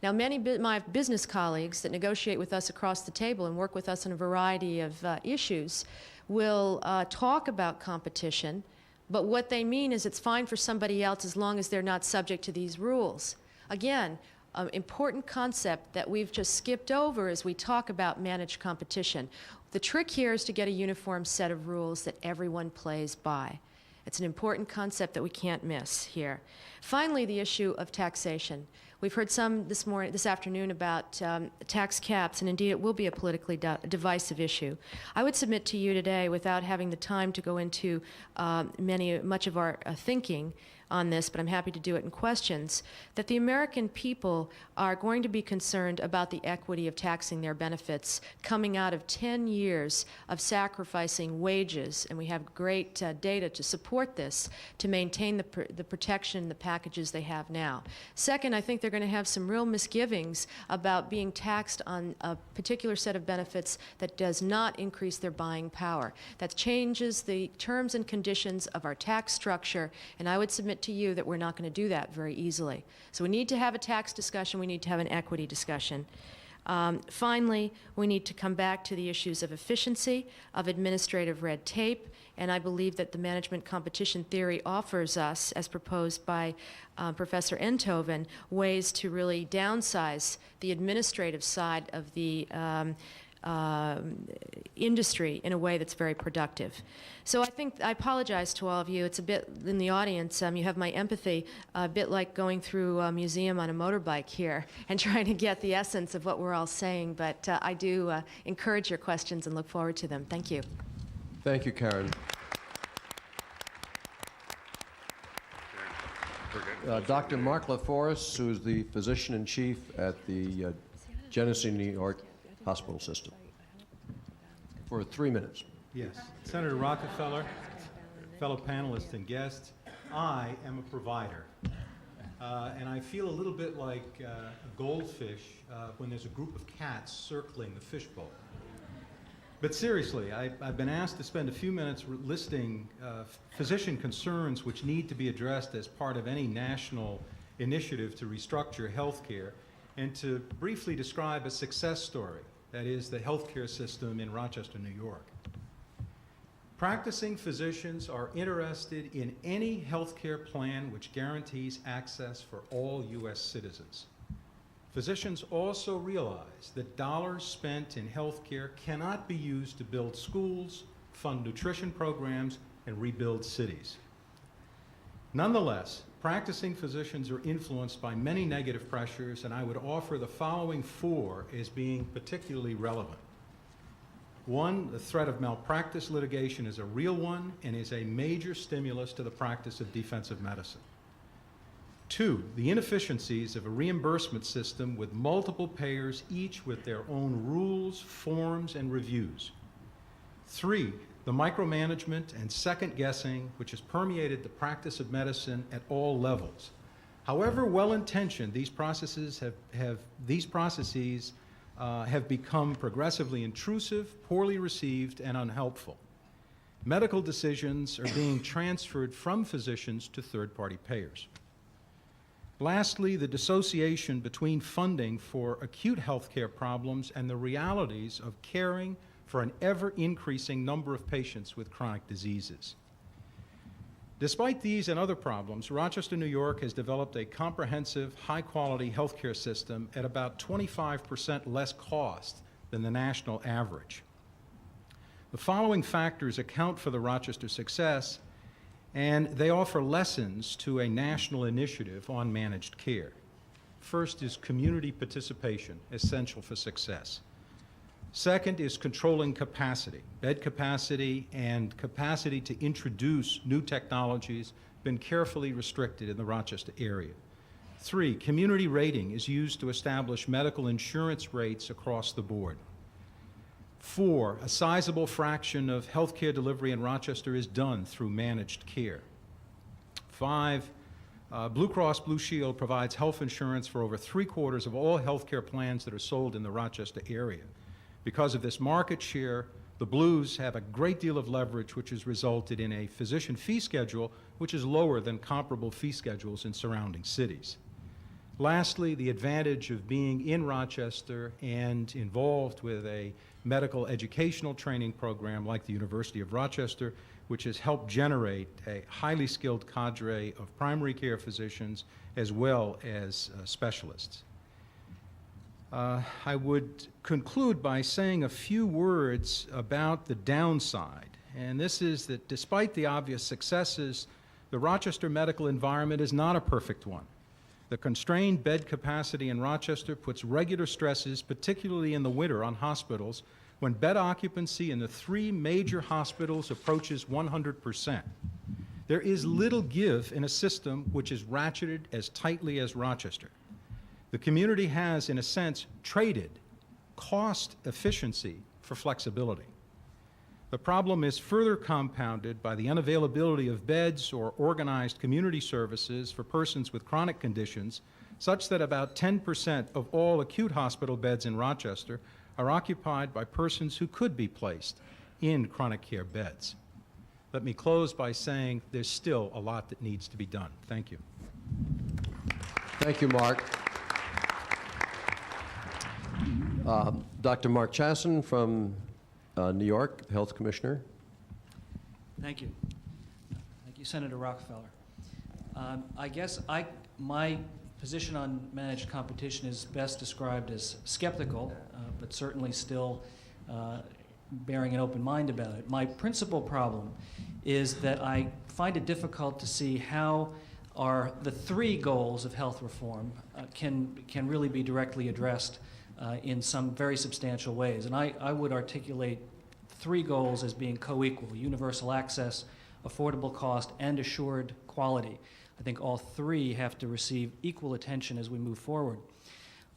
Now, many of my business colleagues that negotiate with us across the table and work with us on a variety of issues will talk about competition, but what they mean is it's fine for somebody else as long as they're not subject to these rules. Again, an important concept that we've just skipped over as we talk about managed competition. The trick here is to get a uniform set of rules that everyone plays by. It's an important concept that we can't miss here. Finally, the issue of taxation. We've heard some this afternoon about tax caps, and indeed it will be a politically divisive issue. I would submit to you today, without having the time to go into much of our thinking on this, but I'm happy to do it in questions, that the American people are going to be concerned about the equity of taxing their benefits coming out of 10 years of sacrificing wages, and we have great data to support this, to maintain the protection, the packages they have now. Second, I think they're going to have some real misgivings about being taxed on a particular set of benefits that does not increase their buying power. That changes the terms and conditions of our tax structure, and I would submit to you that we're not going to do that very easily. So we need to have a tax discussion, we need to have an equity discussion. Finally, we need to come back to the issues of efficiency, of administrative red tape, and I believe that the management competition theory offers us, as proposed by Professor Enthoven, ways to really downsize the administrative side of the industry in a way that's very productive. So I apologize to all of you. It's a bit in the audience. You have my empathy, a bit like going through a museum on a motorbike here and trying to get the essence of what we're all saying. But I do encourage your questions and look forward to them. Thank you. Thank you, Karen. Dr. Mark LaForest, who is the physician-in-chief at the Genesee, New York Hospital System, for 3 minutes. Yes. Senator Rockefeller, fellow panelists and guests, I am a provider. And I feel a little bit like a goldfish when there's a group of cats circling the fishbowl. But seriously, I've been asked to spend a few minutes listing physician concerns which need to be addressed as part of any national initiative to restructure healthcare, and to briefly describe a success story, that is the healthcare system in Rochester, New York. Practicing physicians are interested in any healthcare plan which guarantees access for all U.S. citizens. Physicians also realize that dollars spent in healthcare cannot be used to build schools, fund nutrition programs, and rebuild cities. Nonetheless, practicing physicians are influenced by many negative pressures, and I would offer the following 4 as being particularly relevant. 1, the threat of malpractice litigation is a real one and is a major stimulus to the practice of defensive medicine. 2, the inefficiencies of a reimbursement system with multiple payers, each with their own rules, forms, and reviews. 3, the micromanagement and second guessing which has permeated the practice of medicine at all levels. However well-intentioned, these processes have become progressively intrusive, poorly received, and unhelpful. Medical decisions are being transferred from physicians to third-party payers. Lastly, the dissociation between funding for acute healthcare problems and the realities of caring for an ever-increasing number of patients with chronic diseases. Despite these and other problems, Rochester, New York has developed a comprehensive, high-quality healthcare system at about 25% less cost than the national average. The following factors account for the Rochester success, and they offer lessons to a national initiative on managed care. First is community participation, essential for success. Second is controlling capacity. Bed capacity and capacity to introduce new technologies been carefully restricted in the Rochester area. 3, community rating is used to establish medical insurance rates across the board. 4, a sizable fraction of healthcare delivery in Rochester is done through managed care. 5, Blue Cross Blue Shield provides health insurance for over 3/4 of all healthcare plans that are sold in the Rochester area. Because of this market share, the Blues have a great deal of leverage, which has resulted in a physician fee schedule which is lower than comparable fee schedules in surrounding cities. Lastly, the advantage of being in Rochester and involved with a medical educational training program like the University of Rochester, which has helped generate a highly skilled cadre of primary care physicians as well as specialists. I would conclude by saying a few words about the downside, and this is that despite the obvious successes, the Rochester medical environment is not a perfect one. The constrained bed capacity in Rochester puts regular stresses, particularly in the winter, on hospitals when bed occupancy in the 3 major hospitals approaches 100%. There is little give in a system which is ratcheted as tightly as Rochester. The community has, in a sense, traded cost efficiency for flexibility. The problem is further compounded by the unavailability of beds or organized community services for persons with chronic conditions, such that about 10% of all acute hospital beds in Rochester are occupied by persons who could be placed in chronic care beds. Let me close by saying there's still a lot that needs to be done. Thank you. Thank you, Mark. Dr. Mark Chasson from New York, Health Commissioner. Thank you. Thank you, Senator Rockefeller. I guess my position on managed competition is best described as skeptical, but certainly still bearing an open mind about it. My principal problem is that I find it difficult to see how the three goals of health reform can really be directly addressed in some very substantial ways. And I would articulate three goals as being co-equal: universal access, affordable cost, and assured quality. I think all three have to receive equal attention as we move forward.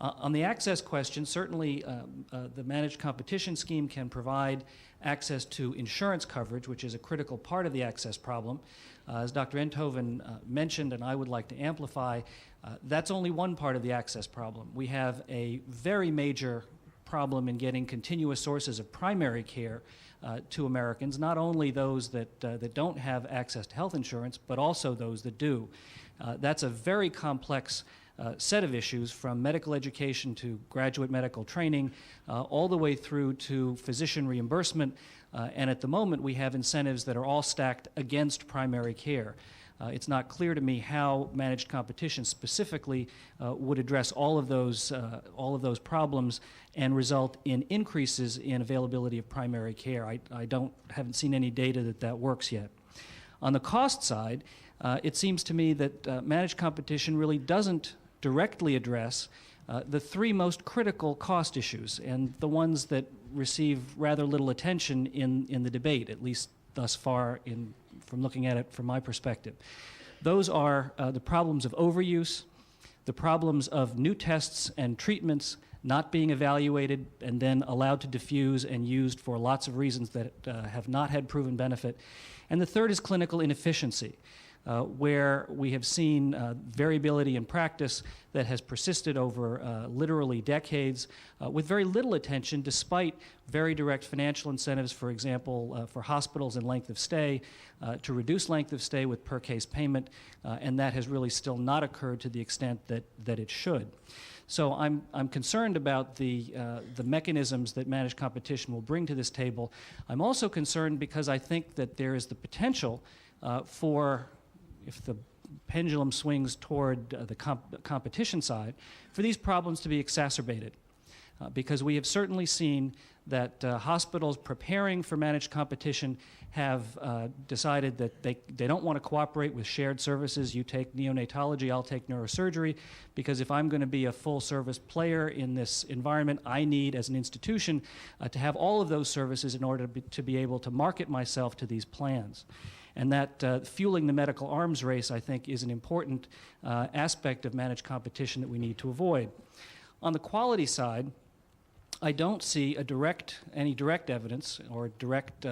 On the access question, certainly the managed competition scheme can provide access to insurance coverage, which is a critical part of the access problem. As Dr. Enthoven mentioned, and I would like to amplify, that's only one part of the access problem. We have a very major problem in getting continuous sources of primary care to Americans, not only those that don't have access to health insurance, but also those that do. That's a very complex set of issues, from medical education to graduate medical training, all the way through to physician reimbursement. And at the moment, we have incentives that are all stacked against primary care. It's not clear to me how managed competition specifically would address all of those problems and result in increases in availability of primary care. I haven't seen any data that works yet. On the cost side, it seems to me that managed competition really doesn't directly address the three most critical cost issues, and the ones that receive rather little attention in the debate, at least thus far from looking at it from my perspective. Those are the problems of overuse, the problems of new tests and treatments not being evaluated and then allowed to diffuse and used for lots of reasons that have not had proven benefit. And the third is clinical inefficiency, where we have seen variability in practice that has persisted over literally decades with very little attention, despite very direct financial incentives, for example, for hospitals and length of stay, to reduce length of stay with per case payment, and that has really still not occurred to the extent that it should. So I'm concerned about the mechanisms that managed competition will bring to this table. I'm also concerned because I think that there is the potential for, if the pendulum swings toward the competition side, for these problems to be exacerbated. Because we have certainly seen that hospitals preparing for managed competition have decided that they don't want to cooperate with shared services. You take neonatology, I'll take neurosurgery, because if I'm going to be a full-service player in this environment, I need, as an institution, to have all of those services in order to be able to market myself to these plans. And that fueling the medical arms race, I think, is an important aspect of managed competition that we need to avoid. On the quality side, I don't see any direct evidence or direct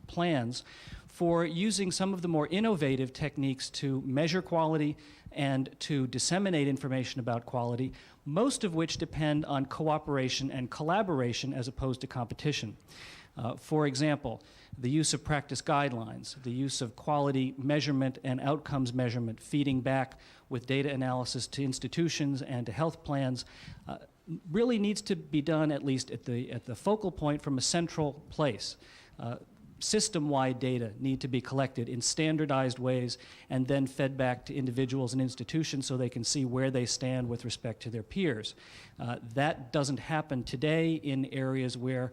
plans for using some of the more innovative techniques to measure quality and to disseminate information about quality, most of which depend on cooperation and collaboration as opposed to competition. For example, the use of practice guidelines, the use of quality measurement and outcomes measurement, feeding back with data analysis to institutions and to health plans, really needs to be done at least at the focal point from a central place. System-wide data need to be collected in standardized ways and then fed back to individuals and institutions so they can see where they stand with respect to their peers. That doesn't happen today in areas where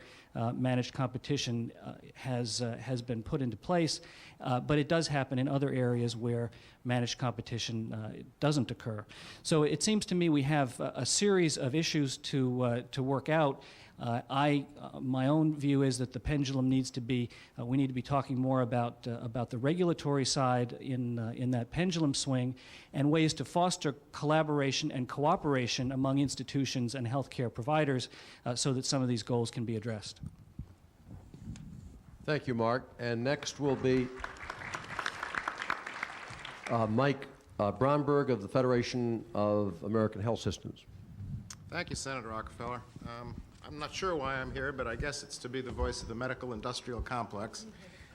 managed competition has been put into place, but it does happen in other areas where managed competition doesn't occur. So it seems to me we have a series of issues to work out. My own view is that the pendulum needs to be, we need to be talking more about the regulatory side in that pendulum swing, and ways to foster collaboration and cooperation among institutions and healthcare providers so that some of these goals can be addressed. Thank you, Mark. And next will be Mike Bromberg of the Federation of American Health Systems. Thank you, Senator Rockefeller. I'm not sure why I'm here, but I guess it's to be the voice of the medical industrial complex,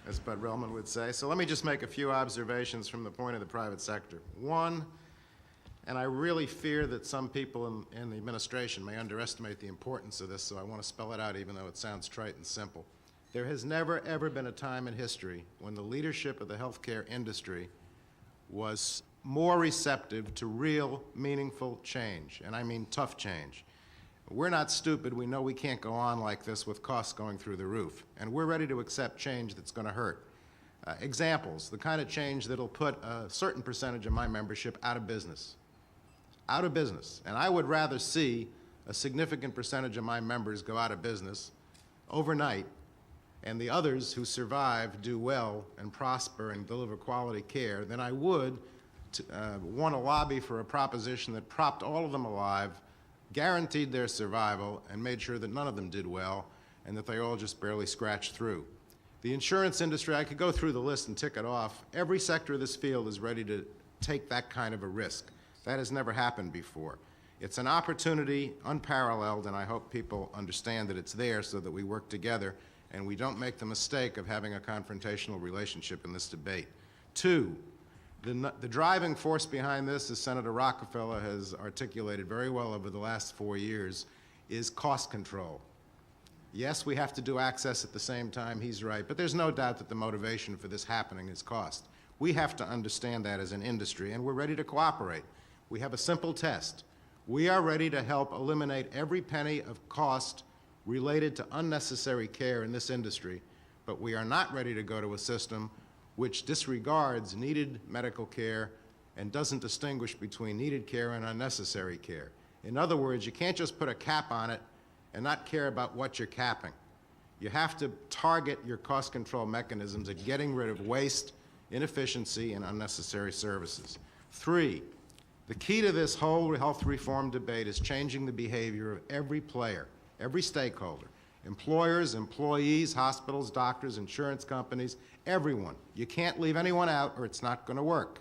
as Bud Relman would say. So let me just make a few observations from the point of the private sector. One, And I really fear that some people in the administration may underestimate the importance of this, so I want to spell it out even though it sounds trite and simple. There has never, ever been a time in history when the leadership of the healthcare industry was more receptive to real, meaningful change, and I mean tough change. We're not stupid. We know we can't go on like this with costs going through the roof, and we're ready to accept change that's going to hurt. Examples, the kind of change that'll put a certain percentage of my membership out of business. Out of business. And I would rather see a significant percentage of my members go out of business overnight and the others who survive do well and prosper and deliver quality care than I would want to lobby for a proposition that propped all of them alive, guaranteed their survival, and made sure that none of them did well and that they all just barely scratched through. The insurance industry, I could go through the list and tick it off. Every sector of this field is ready to take that kind of a risk. That has never happened before. It's an opportunity unparalleled, and I hope people understand that it's there so that we work together and we don't make the mistake of having a confrontational relationship in this debate. Two, the driving force behind this, as Senator Rockefeller has articulated very well over the last 4 years, is cost control. Yes, we have to do access at the same time, he's right, but there's no doubt that the motivation for this happening is cost. We have to understand that as an industry, and we're ready to cooperate. We have a simple test. We are ready to help eliminate every penny of cost related to unnecessary care in this industry, but we are not ready to go to a system which disregards needed medical care and doesn't distinguish between needed care and unnecessary care. In other words, you can't just put a cap on it and not care about what you're capping. You have to target your cost control mechanisms at getting rid of waste, inefficiency, and unnecessary services. Three, the key to this whole health reform debate is changing the behavior of every player, every stakeholder, employers, employees, hospitals, doctors, insurance companies, everyone. You can't leave anyone out or it's not going to work.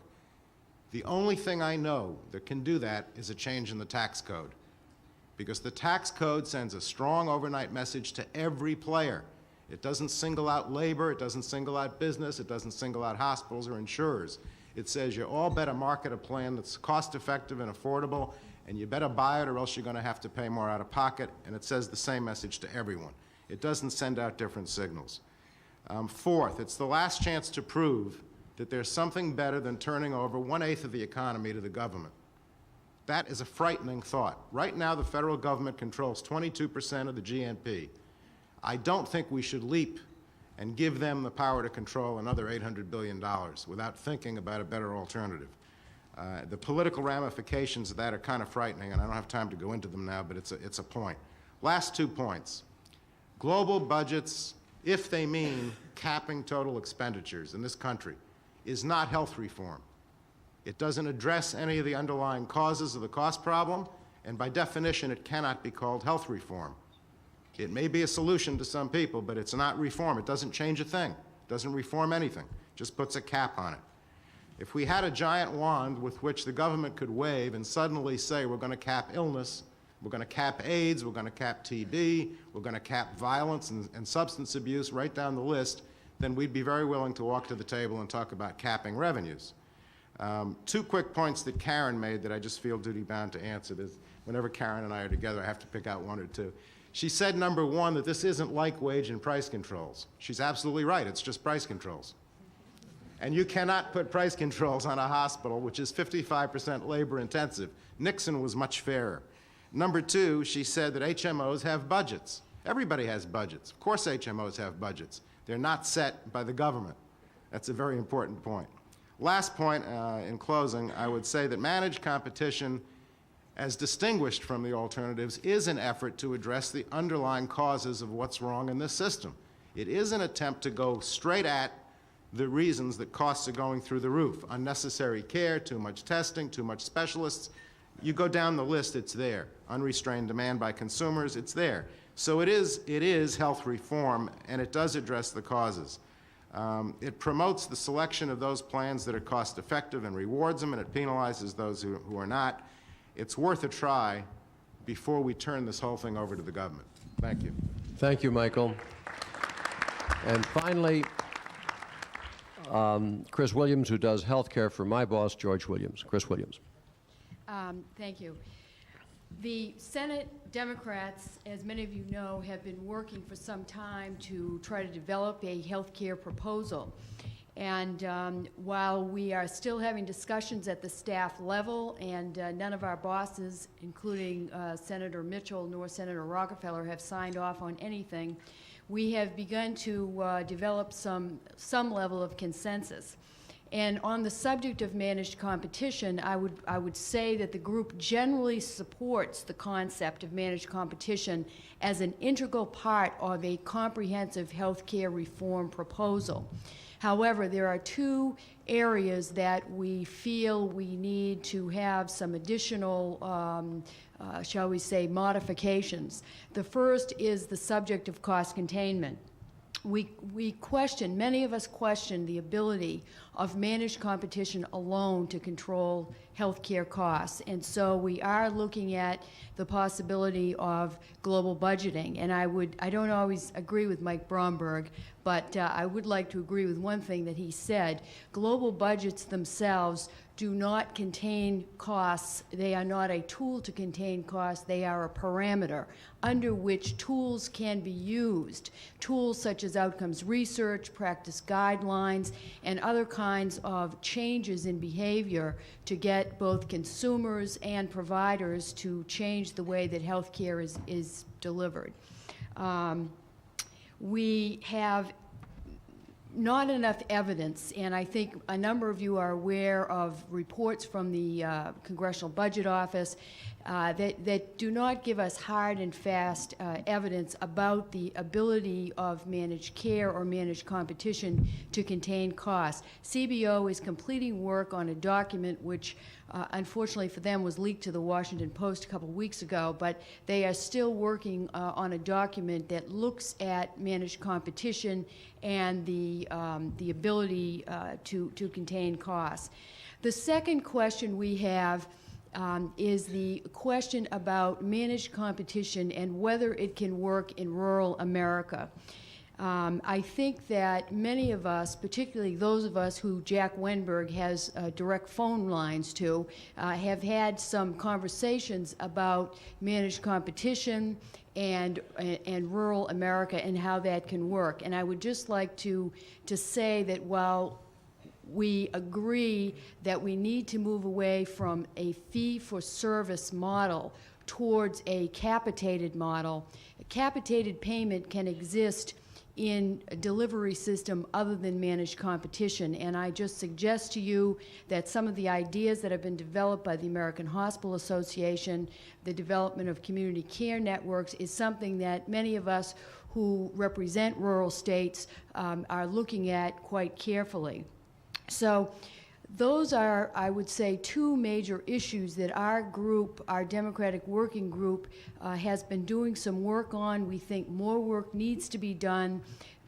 The only thing I know that can do that is a change in the tax code, because the tax code sends a strong overnight message to every player. It doesn't single out labor, it doesn't single out business, it doesn't single out hospitals or insurers. It says you all better market a plan that's cost-effective and affordable, and you better buy it or else you're going to have to pay more out of pocket, and it says the same message to everyone. It doesn't send out different signals. Fourth, it's the last chance to prove that there's something better than turning over 1/8 of the economy to the government. That is a frightening thought. Right now, the federal government controls 22% of the GNP. I don't think we should leap and give them the power to control another $800 billion without thinking about a better alternative. The political ramifications of that are kind of frightening, and I don't have time to go into them now, but it's a point. Last 2 points. Global budgets, if they mean capping total expenditures in this country, is not health reform. It doesn't address any of the underlying causes of the cost problem, and by definition, it cannot be called health reform. It may be a solution to some people, but it's not reform. It doesn't change a thing. It doesn't reform anything. It just puts a cap on it. If we had a giant wand with which the government could wave and suddenly say we're going to cap illness, we're going to cap AIDS, we're going to cap TB, we're going to cap violence and substance abuse right down the list, then we'd be very willing to walk to the table and talk about capping revenues. 2 quick points that Karen made that I just feel duty-bound to answer. Whenever Karen and I are together, I have to pick out 1 or 2. She said, number 1, that this isn't like wage and price controls. She's absolutely right. It's just price controls. And you cannot put price controls on a hospital, which is 55% labor intensive. Nixon was much fairer. Number 2, she said that HMOs have budgets. Everybody has budgets. Of course HMOs have budgets. They're not set by the government. That's a very important point. Last point, in closing, I would say that managed competition, as distinguished from the alternatives, is an effort to address the underlying causes of what's wrong in this system. It is an attempt to go straight at the reasons that costs are going through the roof. Unnecessary care, too much testing, too much specialists. You go down the list, it's there. Unrestrained demand by consumers, it's there. So it is health reform, and it does address the causes. It promotes the selection of those plans that are cost-effective and rewards them, and it penalizes those who are not. It's worth a try before we turn this whole thing over to the government. Thank you. Thank you, Michael. And finally, Chris Williams, who does health care for my boss, George Williams. Chris Williams. Thank you. The Senate Democrats, as many of you know, have been working for some time to try to develop a health care proposal. And while we are still having discussions at the staff level, and none of our bosses, including Senator Mitchell nor Senator Rockefeller, have signed off on anything, we have begun to develop some level of consensus. And on the subject of managed competition, I would say that the group generally supports the concept of managed competition as an integral part of a comprehensive health care reform proposal. However, there are two areas that we feel we need to have some additional, shall we say, modifications. The first is the subject of cost containment. We question, many of us question the ability of managed competition alone to control healthcare costs. And so we are looking at the possibility of global budgeting. And I don't always agree with Mike Bromberg, but I would like to agree with one thing that he said. Global budgets themselves do not contain costs. They are not a tool to contain costs. They are a parameter under which tools can be used. Tools such as outcomes research, practice guidelines, and other kinds of changes in behavior to get both consumers and providers to change the way that healthcare is delivered. We have not enough evidence, and I think a number of you are aware of reports from the Congressional Budget Office that do not give us hard and fast evidence about the ability of managed care or managed competition to contain costs. CBO is completing work on a document which unfortunately for them was leaked to the Washington Post a couple weeks ago, but they are still working on a document that looks at managed competition and the ability to contain costs. The second question we have is the question about managed competition and whether it can work in rural America. I think that many of us, particularly those of us who Jack Wenberg has direct phone lines to, have had some conversations about managed competition and rural America and how that can work. And I would just like to say that while we agree that we need to move away from a fee-for-service model towards a capitated model, a capitated payment can exist in a delivery system other than managed competition. And I just suggest to you that some of the ideas that have been developed by the American Hospital Association, the development of community care networks, is something that many of us who represent rural states are looking at quite carefully. So those are, I would say, two major issues that our group, our Democratic Working Group, has been doing some work on. We think more work needs to be done,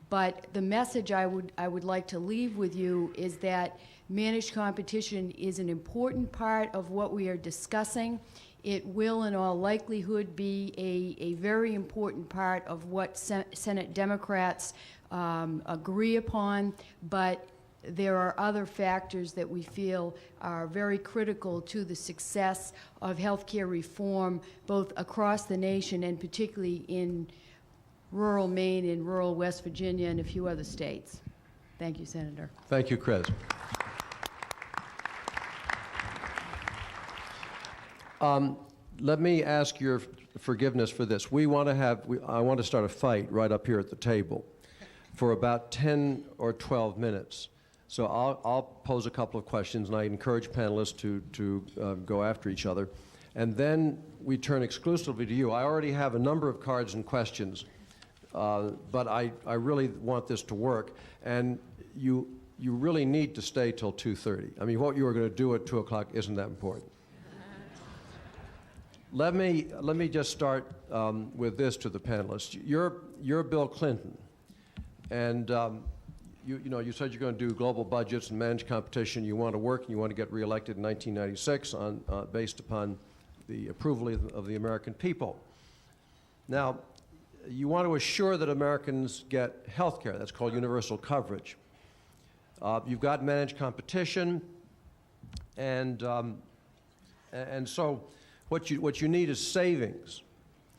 but the message I would like to leave with you is that managed competition is an important part of what we are discussing. It will, in all likelihood, be a very important part of what Senate Democrats agree upon, but there are other factors that we feel are very critical to the success of healthcare reform, both across the nation and particularly in rural Maine and rural West Virginia and a few other states. Thank you, Senator. Thank you, Chris. Let me ask your forgiveness for this. I want to start a fight right up here at the table for about 10 or 12 minutes. So I'll pose a couple of questions, and I encourage panelists to go after each other. And then we turn exclusively to you. I already have a number of cards and questions, but I really want this to work. And you really need to stay till 2:30. I mean, what you were going to do at 2 o'clock isn't that important. Let me just start with this to the panelists. You're Bill Clinton, and you said you're going to do global budgets and manage competition. You want to work and you want to get reelected in 1996 based upon the approval of the American people. Now, you want to assure that Americans get health care. That's called universal coverage. You've got managed competition, and And so what you need is savings,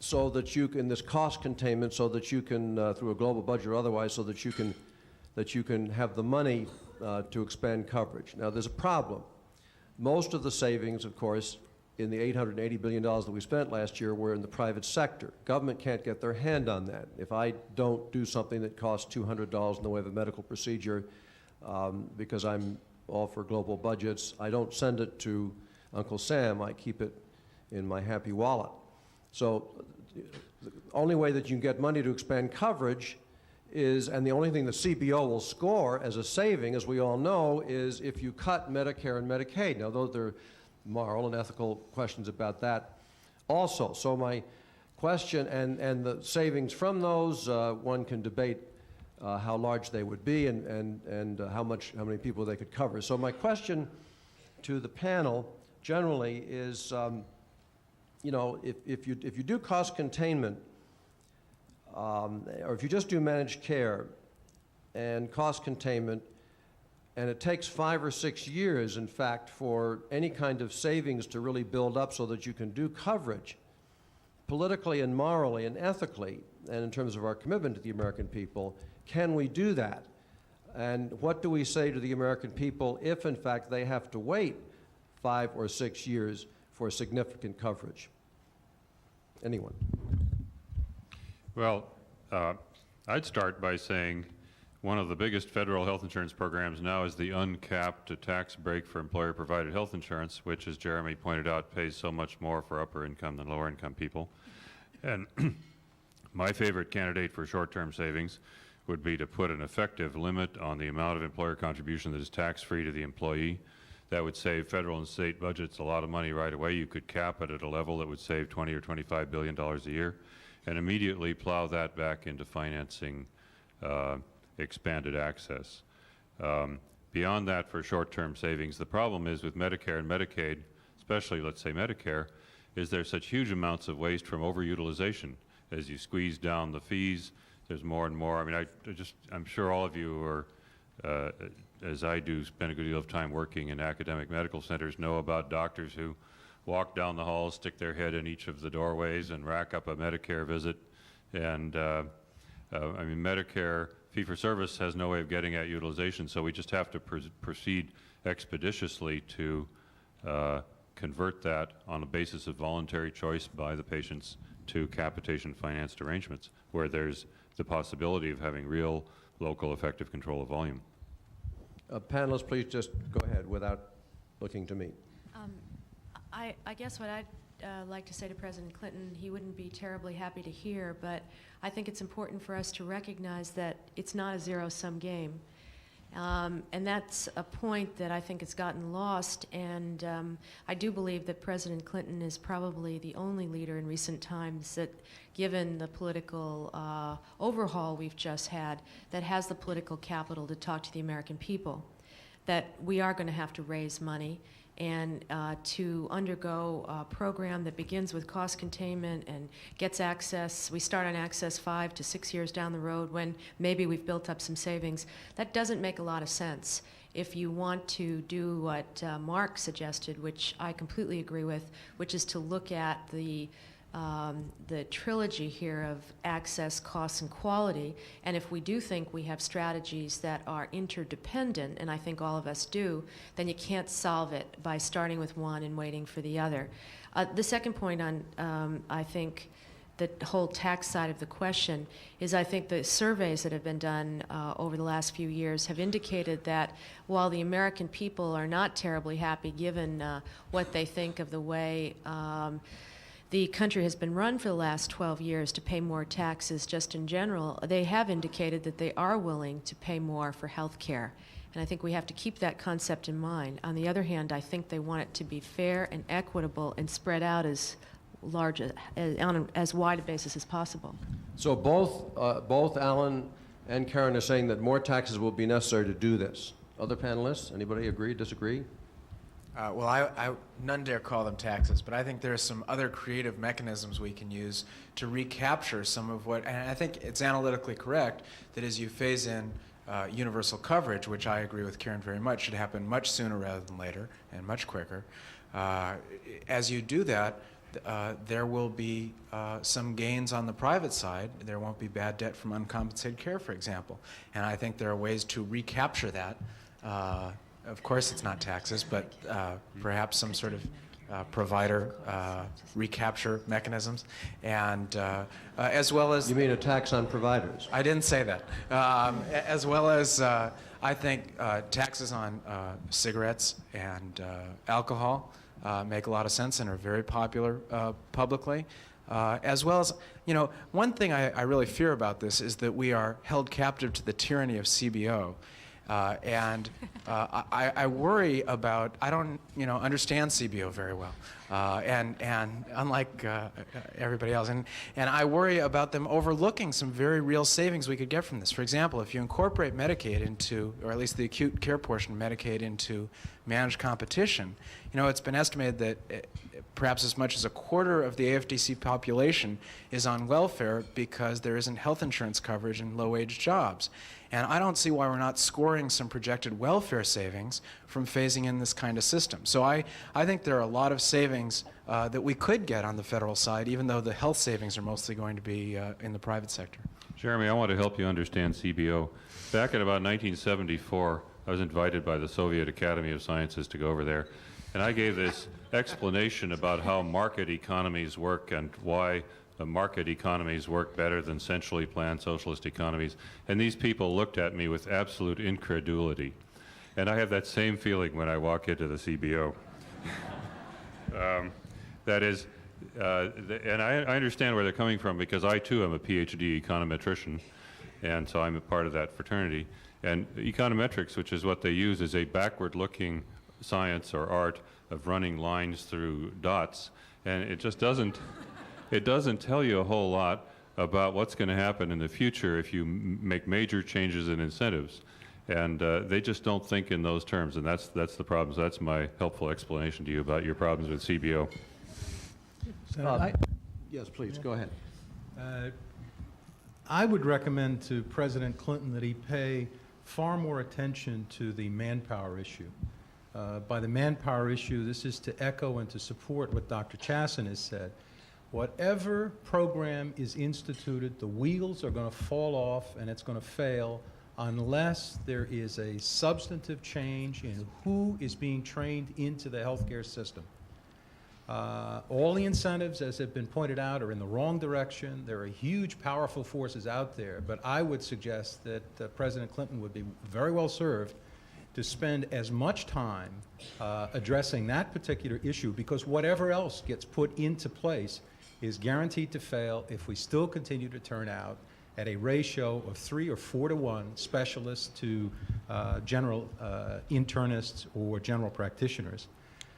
so that you can, this cost containment, so that you can, through a global budget or otherwise, so that you can have the money to expand coverage. Now, there's a problem. Most of the savings, of course, in the $880 billion that we spent last year were in the private sector. Government can't get their hand on that. If I don't do something that costs $200 in the way of a medical procedure, because I'm all for global budgets, I don't send it to Uncle Sam. I keep it in my happy wallet. So the only way that you can get money to expand coverage is, and the only thing the CBO will score as a saving, as we all know, is if you cut Medicare and Medicaid. Now, those are moral and ethical questions about that also. So my question, and the savings from those, one can debate how large they would be and how many people they could cover. So my question to the panel generally is, you know, if you do cost containment, or if you just do managed care and cost containment, and it takes 5 or 6 years, in fact, for any kind of savings to really build up so that you can do coverage, politically and morally and ethically, and in terms of our commitment to the American people, can we do that? And what do we say to the American people if, in fact, they have to wait 5 or 6 years for significant coverage? Anyone? Well, I'd start by saying one of the biggest federal health insurance programs now is the uncapped tax break for employer-provided health insurance, which, as Jeremy pointed out, pays so much more for upper-income than lower-income people. And my favorite candidate for short-term savings would be to put an effective limit on the amount of employer contribution that is tax-free to the employee. That would save federal and state budgets a lot of money right away. You could cap it at a level that would save $20 or $25 billion a year and immediately plow that back into financing expanded access. Beyond that, for short-term savings, the problem is with Medicare and Medicaid, especially, let's say, Medicare, is there's such huge amounts of waste from overutilization. As you squeeze down the fees, there's more and more. I mean, I'm sure all of you are, as I do, spend a good deal of time working in academic medical centers, know about doctors who walk down the halls, stick their head in each of the doorways, and rack up a Medicare visit. And I mean, Medicare fee-for-service has no way of getting at utilization, so we just have to proceed expeditiously to convert that on the basis of voluntary choice by the patients to capitation-financed arrangements, where there's the possibility of having real local effective control of volume. Panelists, please just go ahead without looking to me. I guess what I'd like to say to President Clinton, he wouldn't be terribly happy to hear, but I think it's important for us to recognize that it's not a zero-sum game. And that's a point that I think has gotten lost, and I do believe that President Clinton is probably the only leader in recent times that, given the political overhaul we've just had, that has the political capital to talk to the American people, that we are going to have to raise money and to undergo a program that begins with cost containment and gets access. We start on access 5 to 6 years down the road when maybe we've built up some savings. That doesn't make a lot of sense. If you want to do what Mark suggested, which I completely agree with, which is to look at the trilogy here of access, cost, and quality, and if we do think we have strategies that are interdependent, and I think all of us do, then you can't solve it by starting with one and waiting for the other. The second point on, I think, the whole tax side of the question is I think the surveys that have been done over the last few years have indicated that while the American people are not terribly happy given what they think of the way the country has been run for the last 12 years to pay more taxes just in general, they have indicated that they are willing to pay more for health care. And I think we have to keep that concept in mind. On the other hand, I think they want it to be fair and equitable and spread out as large, on as wide a basis as possible. So both Alan and Karen are saying that more taxes will be necessary to do this. Other panelists, anybody agree, disagree? Well, none dare call them taxes, but I think there are some other creative mechanisms we can use to recapture some of what, and I think it's analytically correct that as you phase in universal coverage, which I agree with Karen very much, should happen much sooner rather than later and much quicker. As you do that, there will be some gains on the private side. There won't be bad debt from uncompensated care, for example. And I think there are ways to recapture that. Of course, it's not taxes, but perhaps some sort of provider recapture mechanisms, and as well as... You mean a tax on providers? I didn't say that. As well as, I think, taxes on cigarettes and alcohol make a lot of sense and are very popular publicly. As well as, you know, one thing I really fear about this is that we are held captive to the tyranny of CBO. I worry about, I don't, you know, understand CBO very well, and unlike everybody else, and I worry about them overlooking some very real savings we could get from this. For example, if you incorporate Medicaid into, or at least the acute care portion of Medicaid into managed competition, you know, it's been estimated that perhaps as much as a quarter of the AFDC population is on welfare because there isn't health insurance coverage in low-wage jobs. And I don't see why we're not scoring some projected welfare savings from phasing in this kind of system. So I think there are a lot of savings that we could get on the federal side, even though the health savings are mostly going to be in the private sector. Jeremy, I want to help you understand CBO. Back in about 1974, I was invited by the Soviet Academy of Sciences to go over there, and I gave this explanation about how market economies work and why the market economies work better than centrally planned socialist economies. And these people looked at me with absolute incredulity. And I have that same feeling when I walk into the CBO. That is, and I understand where they're coming from, because I too am a PhD econometrician, and so I'm a part of that fraternity. And econometrics, which is what they use, is a backward-looking science or art of running lines through dots, and it just doesn't tell you a whole lot about what's going to happen in the future if you make major changes in incentives. And they just don't think in those terms, and that's the problem. So that's my helpful explanation to you about your problems with CBO. Yes, please, go ahead. I would recommend to President Clinton that he pay far more attention to the manpower issue. By the manpower issue, this is to echo and to support what Dr. Chasin has said. Whatever program is instituted, the wheels are going to fall off and it's going to fail unless there is a substantive change in who is being trained into the healthcare system. All the incentives, as have been pointed out, are in the wrong direction. There are huge, powerful forces out there, but I would suggest that President Clinton would be very well served to spend as much time addressing that particular issue, because whatever else gets put into place is guaranteed to fail if we still continue to turn out at a ratio of 3 or 4 to 1 specialists to general internists or general practitioners.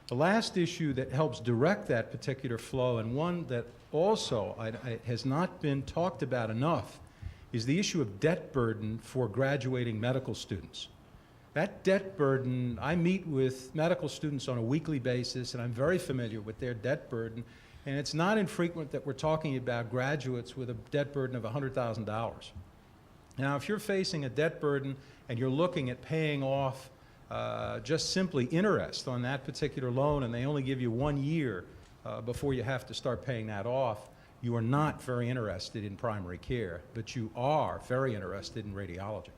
The last issue that helps direct that particular flow, and one that also has not been talked about enough, is the issue of debt burden for graduating medical students. That debt burden, I meet with medical students on a weekly basis, and I'm very familiar with their debt burden. And it's not infrequent that we're talking about graduates with a debt burden of $100,000. Now, if you're facing a debt burden and you're looking at paying off just simply interest on that particular loan, and they only give you 1 year before you have to start paying that off, you are not very interested in primary care, but you are very interested in radiology.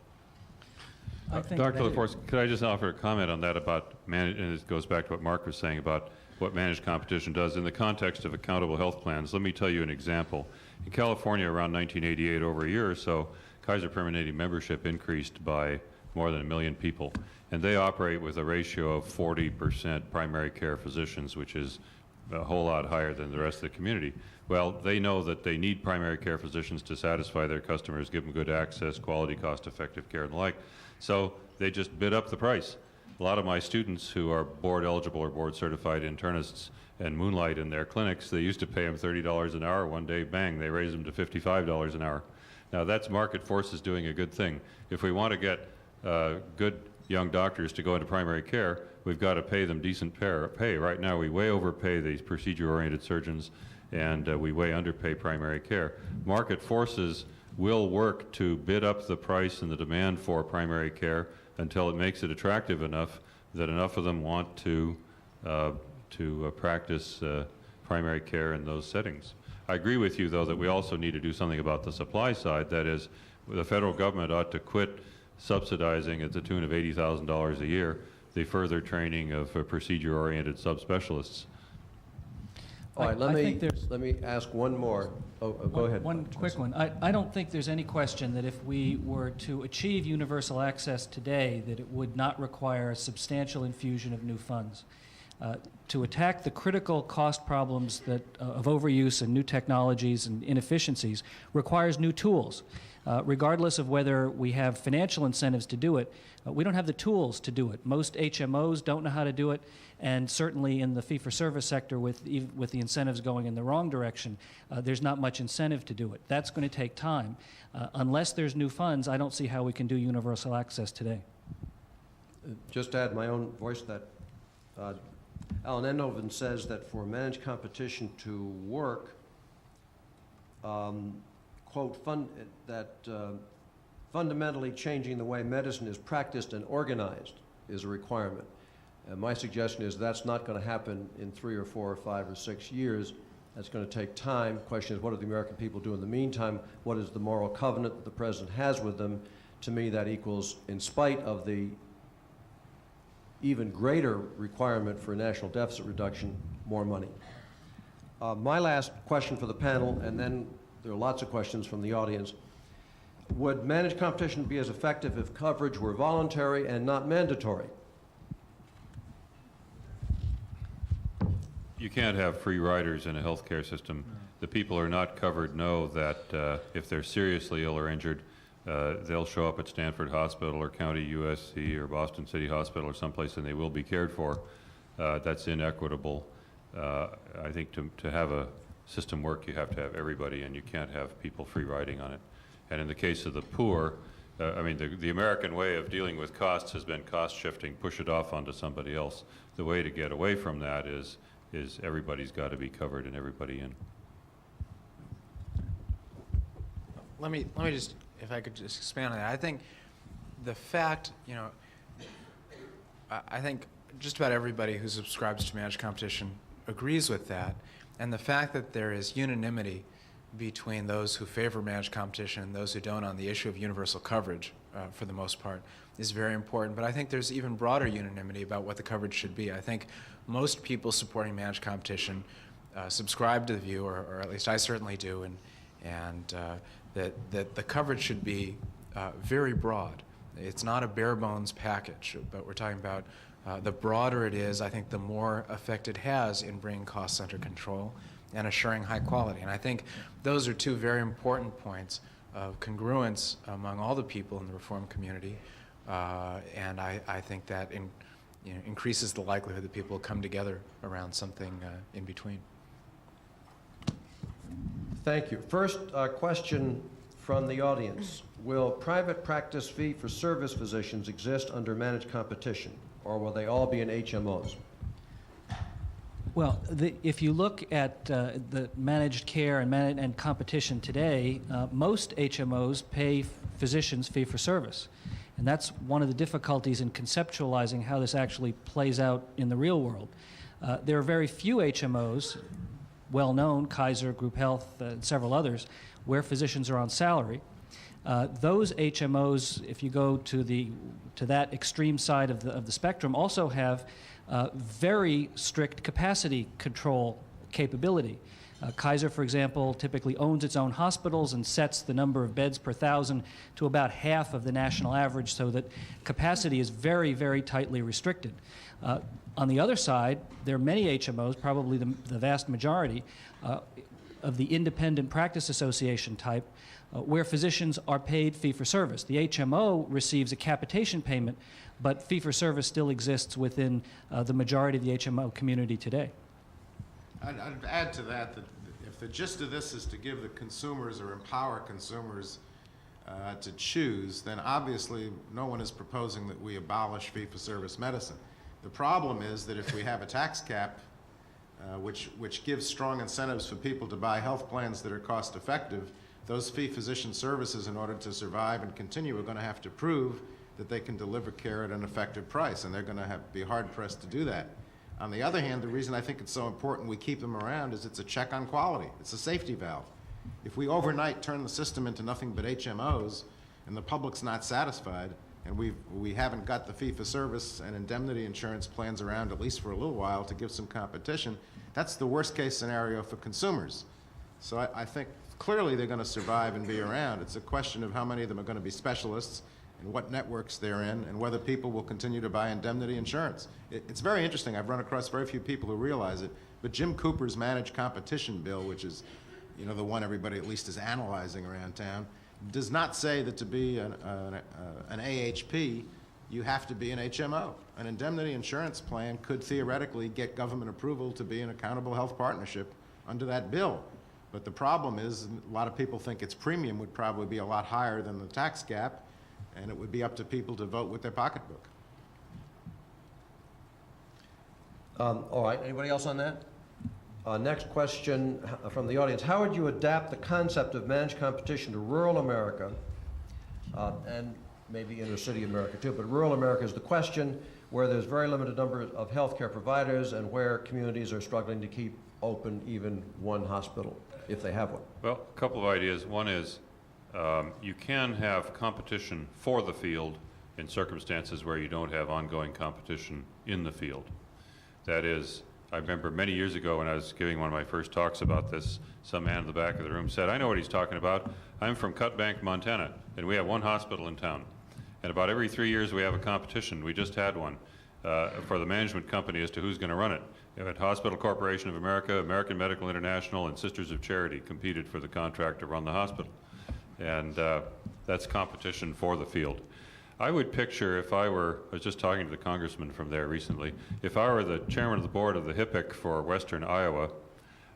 Dr. LaForce, could I just offer a comment on that about, and it goes back to what Mark was saying about what managed competition does in the context of accountable health plans. Let me tell you an example. In California, around 1988, over a year or so, Kaiser Permanente membership increased by more than 1 million people, and they operate with a ratio of 40% primary care physicians, which is a whole lot higher than the rest of the community. Well, they know that they need primary care physicians to satisfy their customers, give them good access, quality, cost-effective care, and the like. So they just bid up the price. A lot of my students who are board eligible or board certified internists and moonlight in their clinics, they used to pay them $30 an hour. One day, bang, they raised them to $55 an hour. Now that's market forces doing a good thing. If we want to get good young doctors to go into primary care, we've got to pay them decent pay. Right now we way overpay these procedure-oriented surgeons, and we way underpay primary care. Market forces will work to bid up the price and the demand for primary care until it makes it attractive enough that enough of them want to to practice primary care in those settings. I agree with you, though, that we also need to do something about the supply side. That is, the federal government ought to quit subsidizing at the tune of $80,000 a year the further training of procedure-oriented subspecialists. All right, let me ask one more. Go ahead. One quick one. I don't think there's any question that if we were to achieve universal access today, that it would not require a substantial infusion of new funds. To attack the critical cost problems of overuse and new technologies and inefficiencies requires new tools. Regardless of whether we have financial incentives to do it, we don't have the tools to do it. Most HMOs don't know how to do it, and certainly in the fee-for-service sector with the incentives going in the wrong direction, there's not much incentive to do it. That's going to take time. Unless there's new funds, I don't see how we can do universal access today. Just to add my own voice to that, Alan Endoven says that for managed competition to work, quote, fundamentally changing the way medicine is practiced and organized is a requirement. And my suggestion is that's not going to happen in 3 or 4 or 5 or 6 years. That's going to take time. The question is, what do the American people do in the meantime? What is the moral covenant that the President has with them? To me, that equals, in spite of the even greater requirement for national deficit reduction, more money. My last question for the panel, and then there are lots of questions from the audience. Would managed competition be as effective if coverage were voluntary and not mandatory? You can't have free riders in a healthcare system. The people who are not covered know that if they're seriously ill or injured, they'll show up at Stanford Hospital or County USC or Boston City Hospital or someplace, and they will be cared for. That's inequitable. I think to have a system work, you have to have everybody, and you can't have people free riding on it. And in the case of the poor, I mean, the American way of dealing with costs has been cost shifting, push it off onto somebody else. The way to get away from that is everybody's got to be covered and everybody in. Let me just, if I could just expand on that. I think the fact, I think just about everybody who subscribes to managed competition agrees with that. And the fact that there is unanimity between those who favor managed competition and those who don't on the issue of universal coverage, for the most part, is very important. But I think there's even broader unanimity about what the coverage should be. I think most people supporting managed competition subscribe to the view, or at least I certainly do, and that the coverage should be very broad. It's not a bare bones package, but we're talking about the broader it is, I think the more effect it has in bringing costs under control and assuring high quality. And I think those are two very important points of congruence among all the people in the reform community. And I think that increases the likelihood that people will come together around something in between. Thank you. First question from the audience. Will private practice fee-for-service physicians exist under managed competition, or will they all be in HMOs? Well, if you look at the managed care and competition today, most HMOs pay physicians fee-for-service. And that's one of the difficulties in conceptualizing how this actually plays out in the real world. There are very few HMOs, well-known, Kaiser, Group Health, and several others, where physicians are on salary. Those HMOs, if you go to that extreme side of the spectrum, also have very strict capacity control capability. Kaiser, for example, typically owns its own hospitals and sets the number of beds per 1,000 to about half of the national average, so that capacity is very, very tightly restricted. On the other side, there are many HMOs, probably the vast majority, of the independent practice association type, where physicians are paid fee-for-service. The HMO receives a capitation payment, but fee-for-service still exists within the majority of the HMO community today. I'd add to that if the gist of this is to give the consumers or empower consumers to choose, then obviously no one is proposing that we abolish fee-for-service medicine. The problem is that if we have a tax cap which gives strong incentives for people to buy health plans that are cost-effective, those fee-physician services, in order to survive and continue, are going to have to prove that they can deliver care at an effective price, and they're going to be hard-pressed to do that. On the other hand, the reason I think it's so important we keep them around is it's a check on quality. It's a safety valve. If we overnight turn the system into nothing but HMOs and the public's not satisfied, and we haven't got the fee-for-service and indemnity insurance plans around, at least for a little while, to give some competition, that's the worst-case scenario for consumers. So I think clearly they're going to survive and be around. It's a question of how many of them are going to be specialists and what networks they're in and whether people will continue to buy indemnity insurance. It's very interesting. I've run across very few people who realize it, but Jim Cooper's managed competition bill, which is, you know, the one everybody at least is analyzing around town, does not say that to be an AHP, you have to be an HMO. An indemnity insurance plan could theoretically get government approval to be an accountable health partnership under that bill. But the problem is a lot of people think its premium would probably be a lot higher than the tax gap, and it would be up to people to vote with their pocketbook. All right, anybody else on that? Next question from the audience. How would you adapt the concept of managed competition to rural America, and maybe inner city America too, but rural America is the question, where there's very limited number of healthcare providers and where communities are struggling to keep open even one hospital, if they have one? Well, a couple of ideas. One is you can have competition for the field in circumstances where you don't have ongoing competition in the field. That is, I remember many years ago when I was giving one of my first talks about this, some man in the back of the room said, I know what he's talking about. I'm from Cut Bank, Montana, and we have one hospital in town. And about every 3 years we have a competition. We just had one for the management company as to who's going to run it. You had Hospital Corporation of America, American Medical International, and Sisters of Charity competed for the contract to run the hospital. And that's competition for the field. I would picture if I was just talking to the congressman from there recently, if I were the chairman of the board of the HIPIC for Western Iowa,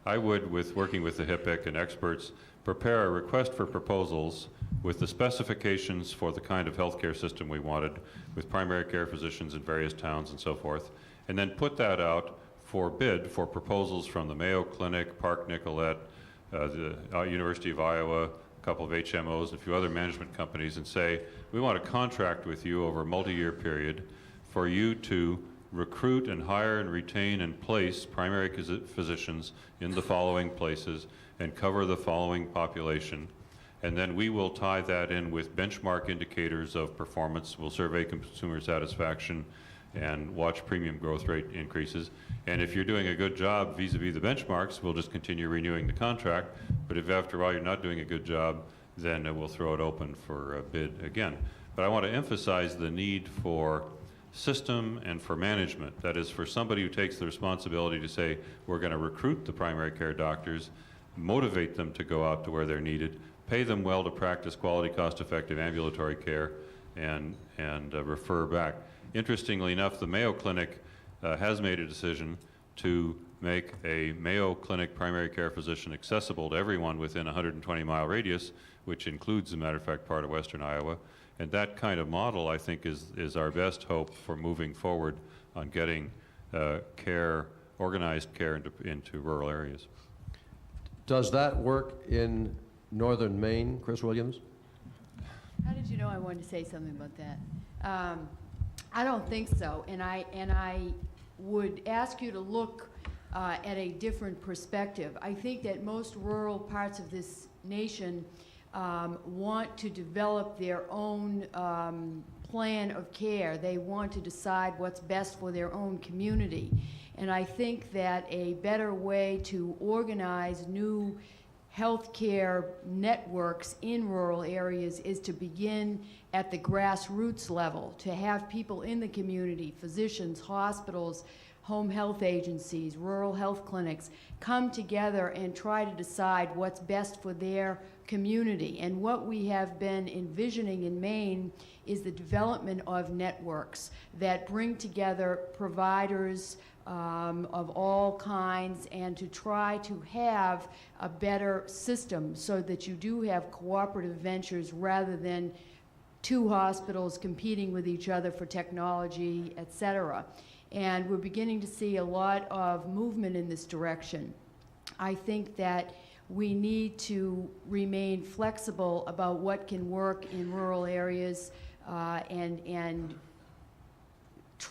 I would, working with the HIPIC and experts, prepare a request for proposals with the specifications for the kind of healthcare system we wanted, with primary care physicians in various towns and so forth, and then put that out for bid for proposals from the Mayo Clinic, Park Nicollet, the University of Iowa, a couple of HMOs, and a few other management companies, and say, we want to contract with you over a multi-year period for you to recruit and hire and retain and place primary physicians in the following places and cover the following population. And then we will tie that in with benchmark indicators of performance. We'll survey consumer satisfaction and watch premium growth rate increases. And if you're doing a good job vis-a-vis the benchmarks, we'll just continue renewing the contract. But if after a while you're not doing a good job, then we'll throw it open for a bid again. But I want to emphasize the need for system and for management. That is, for somebody who takes the responsibility to say, we're going to recruit the primary care doctors, motivate them to go out to where they're needed, pay them well to practice quality, cost-effective ambulatory care, and refer back. Interestingly enough, the Mayo Clinic has made a decision to make a Mayo Clinic primary care physician accessible to everyone within a 120-mile radius, which includes, as a matter of fact, part of Western Iowa. And that kind of model, I think, is our best hope for moving forward on getting organized care into rural areas. Does that work in northern Maine, Chris Williams? How did you know I wanted to say something about that? I don't think so, and I would ask you to look at a different perspective. I think that most rural parts of this nation want to develop their own plan of care. They want to decide what's best for their own community. And I think that a better way to organize new healthcare networks in rural areas is to begin at the grassroots level, to have people in the community, physicians, hospitals, home health agencies, rural health clinics, come together and try to decide what's best for their community. And what we have been envisioning in Maine is the development of networks that bring together providers of all kinds, and to try to have a better system so that you do have cooperative ventures rather than two hospitals competing with each other for technology, et cetera. And we're beginning to see a lot of movement in this direction. I think that we need to remain flexible about what can work in rural areas and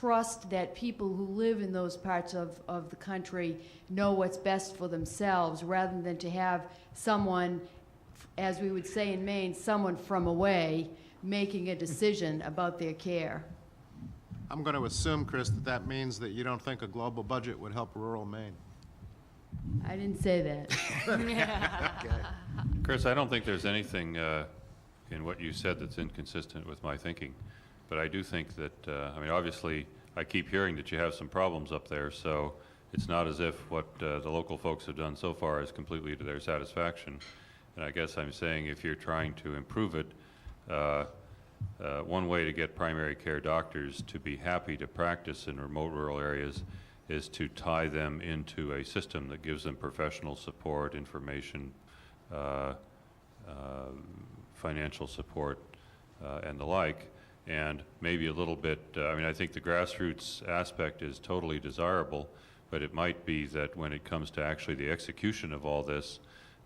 trust that people who live in those parts of the country know what's best for themselves, rather than to have someone, as we would say in Maine, someone from away making a decision about their care. I'm going to assume, Chris, that that means that you don't think a global budget would help rural Maine. I didn't say that. Chris, I don't think there's anything in what you said that's inconsistent with my thinking. But I do think that, I mean, obviously, I keep hearing that you have some problems up there, so it's not as if what the local folks have done so far is completely to their satisfaction. And I guess I'm saying if you're trying to improve it, one way to get primary care doctors to be happy to practice in remote rural areas is to tie them into a system that gives them professional support, information, financial support, and the like. And maybe a little bit, I mean, I think the grassroots aspect is totally desirable, but it might be that when it comes to actually the execution of all this,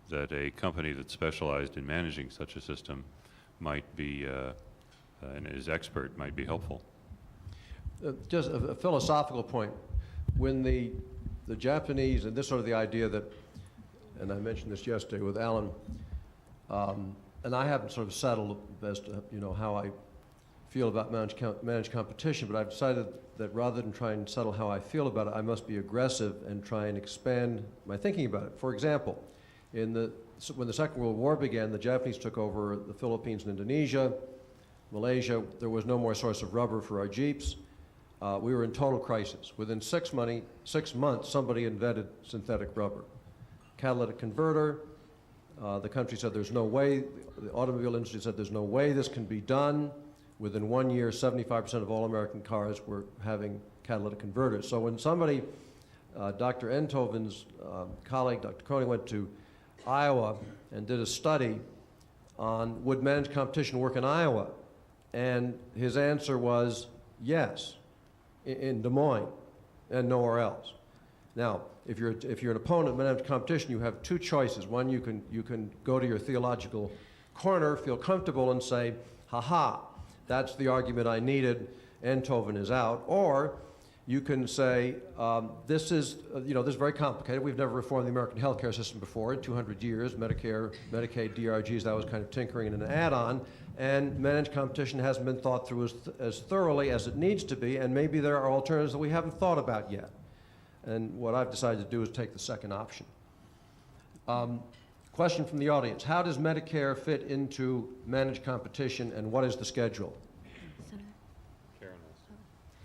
that a company that's specialized in managing such a system might be, and is expert, might be helpful. Just a philosophical point. When the Japanese, and this sort of the idea that, and I mentioned this yesterday with Alan, and I haven't sort of settled as to, you know, how I feel about managed competition, but I've decided that rather than try and settle how I feel about it, I must be aggressive and try and expand my thinking about it. For example, when the Second World War began, the Japanese took over the Philippines and Indonesia, Malaysia. There was no more source of rubber for our Jeeps. We were in total crisis. Within 6 months, somebody invented synthetic rubber. Catalytic converter, the country said there's no way, the automobile industry said there's no way this can be done. Within 1 year, 75% of all American cars were having catalytic converters. So when somebody, Dr. Enthoven's colleague, Dr. Koenig, went to Iowa and did a study on would managed competition work in Iowa, and his answer was yes, in Des Moines and nowhere else. Now, if you're an opponent of managed competition, you have two choices. One, you can go to your theological corner, feel comfortable, and say, ha-ha, that's the argument I needed, Enthoven is out. Or you can say, this is very complicated. We've never reformed the American healthcare system before in 200 years. Medicare, Medicaid, DRGs, that was kind of tinkering and an add-on. And managed competition hasn't been thought through as thoroughly as it needs to be, and maybe there are alternatives that we haven't thought about yet. And what I've decided to do is take the second option. Question from the audience. How does Medicare fit into managed competition, and what is the schedule? Karen.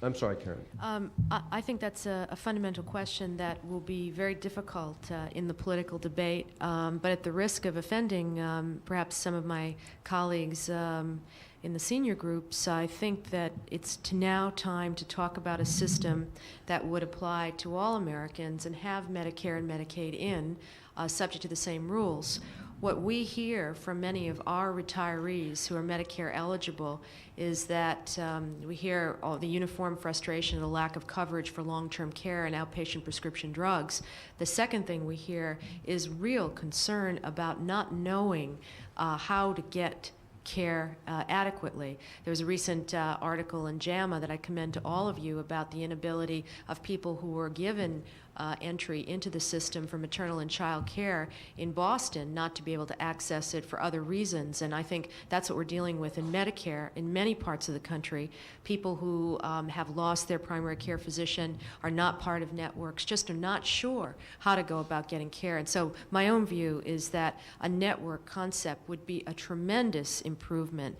I'm sorry, Karen. I think that's a fundamental question that will be very difficult in the political debate, but at the risk of offending perhaps some of my colleagues in the senior groups, I think that it's now time to talk about a system that would apply to all Americans and have Medicare and Medicaid in, subject to the same rules. What we hear from many of our retirees who are Medicare eligible is that we hear all the uniform frustration of the lack of coverage for long-term care and outpatient prescription drugs. The second thing we hear is real concern about not knowing how to get care adequately. There was a recent article in JAMA that I commend to all of you about the inability of people who were given entry into the system for maternal and child care in Boston not to be able to access it for other reasons. And I think that's what we're dealing with in Medicare in many parts of the country. People who have lost their primary care physician, are not part of networks, just are not sure how to go about getting care. And so my own view is that a network concept would be a tremendous improvement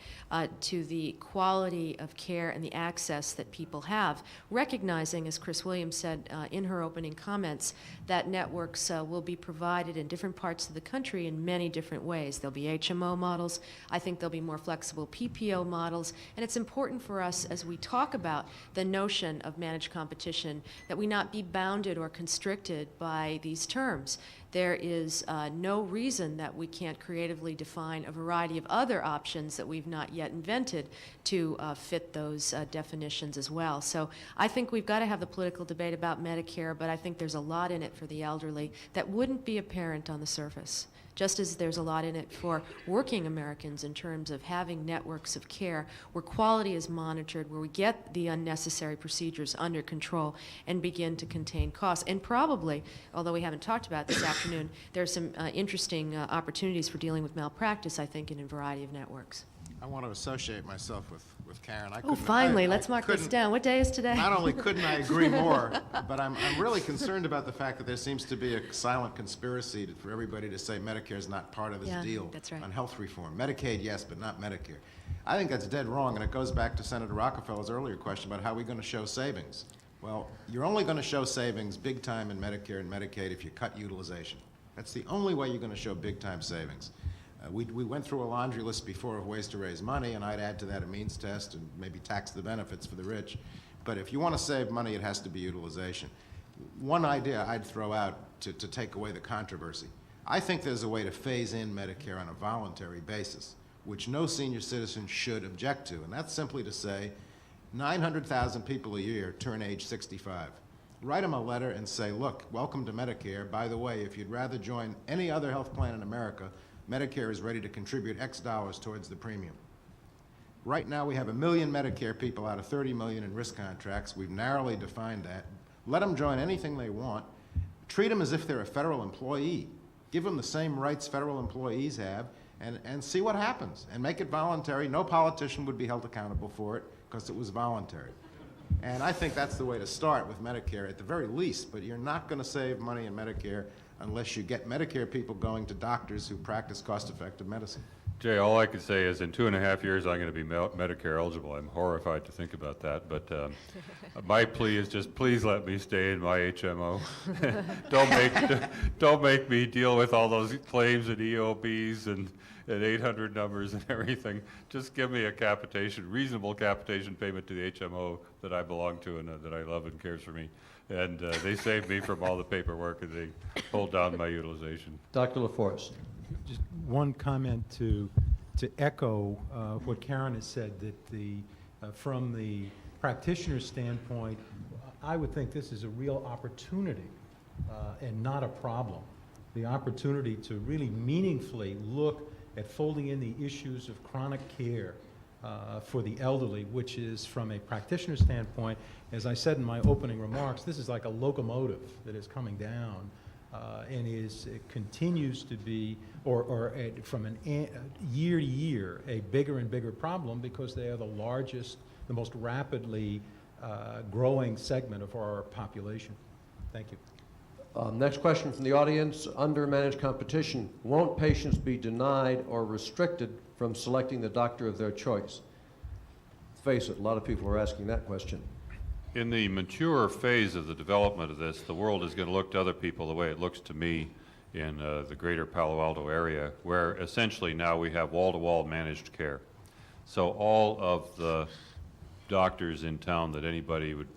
to the quality of care and the access that people have, recognizing, as Chris Williams said in her opening comments, that networks will be provided in different parts of the country in many different ways. There'll be HMO models. I think there'll be more flexible PPO models. And it's important for us, as we talk about the notion of managed competition, that we not be bounded or constricted by these terms. There is no reason that we can't creatively define a variety of other options that we've not yet invented to fit those definitions as well. So I think we've got to have the political debate about Medicare, but I think there's a lot in it for the elderly that wouldn't be apparent on the surface. just as there's a lot in it for working Americans in terms of having networks of care where quality is monitored, where we get the unnecessary procedures under control and begin to contain costs. And probably, although we haven't talked about it this afternoon, there are some interesting opportunities for dealing with malpractice, I think, in a variety of networks. I want to associate myself with Karen. Finally, let's mark this down. What day is today? Not only couldn't I agree more, but I'm really concerned about the fact that there seems to be a silent conspiracy for everybody to say Medicare is not part of this deal that's right. on health reform. Medicaid, yes, but not Medicare. I think that's dead wrong, and it goes back to Senator Rockefeller's earlier question about how we're going to show savings. Well, you're only going to show savings big time in Medicare and Medicaid if you cut utilization. That's the only way you're going to show big time savings. We went through a laundry list before of ways to raise money, and I'd add to that a means test and maybe tax the benefits for the rich. But if you want to save money, it has to be utilization. One idea I'd throw out to take away the controversy. I think there's a way to phase in Medicare on a voluntary basis, which no senior citizen should object to, and that's simply to say 900,000 people a year turn age 65. Write them a letter and say, look, welcome to Medicare. By the way, if you'd rather join any other health plan in America, Medicare is ready to contribute X dollars towards the premium. Right now we have 1 million Medicare people out of 30 million in risk contracts. We've narrowly defined that. Let them join anything they want. Treat them as if they're a federal employee. Give them the same rights federal employees have, and see what happens. And make it voluntary. No politician would be held accountable for it because it was voluntary. And I think that's the way to start with Medicare at the very least, but you're not going to save money in Medicare unless you get Medicare people going to doctors who practice cost-effective medicine. Jay, all I can say is in 2.5 years I'm going to be Medicare eligible. I'm horrified to think about that, but my plea is just please let me stay in my HMO. Don't make me deal with all those claims and EOBs and 800 numbers and everything. Just give me a capitation, reasonable capitation payment to the HMO that I belong to and that I love and cares for me. And they save me from all the paperwork and they hold down my utilization. Dr. LaForest. Just one comment to echo what Karen has said, that from the practitioner's standpoint, I would think this is a real opportunity and not a problem. The opportunity to really meaningfully look at folding in the issues of chronic care for the elderly, which is from a practitioner standpoint, as I said in my opening remarks, this is like a locomotive that is coming down and it continues to be, from year to year, a bigger and bigger problem because they are the largest, the most rapidly growing segment of our population. Thank you. Next question from the audience. Under managed competition, won't patients be denied or restricted from selecting the doctor of their choice? Face it, a lot of people are asking that question. In the mature phase of the development of this, the world is going to look to other people the way it looks to me in the greater Palo Alto area, where essentially now we have wall-to-wall managed care. So all of the doctors in town that anybody would,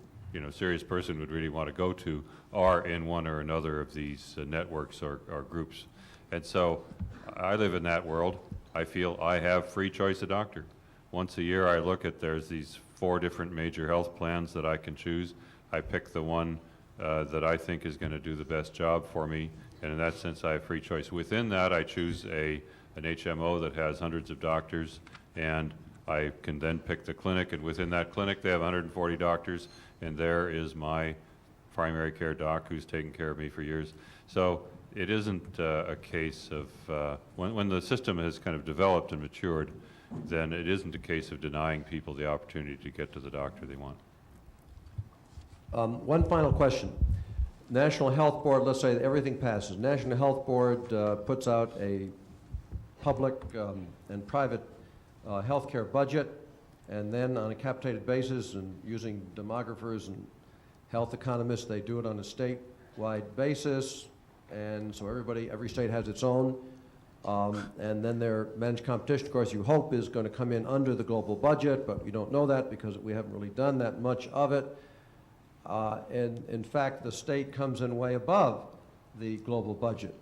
serious person would really want to go to are in one or another of these networks or groups. And so I live in that world. I feel I have free choice of doctor. Once a year I look at, there's these 4 different major health plans that I can choose. I pick the one that I think is going to do the best job for me, and in that sense I have free choice. Within that I choose an HMO that has hundreds of doctors, and I can then pick the clinic, and within that clinic they have 140 doctors, and there is my primary care doc who's taken care of me for years. So it isn't a case of, when the system has kind of developed and matured, then it isn't a case of denying people the opportunity to get to the doctor they want. One final question. National Health Board, let's say that everything passes. National Health Board puts out a public and private healthcare budget, and then on a capitated basis and using demographers and health economists, they do it on a statewide basis, and so every state has its own. And then their managed competition, of course, you hope is going to come in under the global budget, but we don't know that because we haven't really done that much of it. And in fact, the state comes in way above the global budget.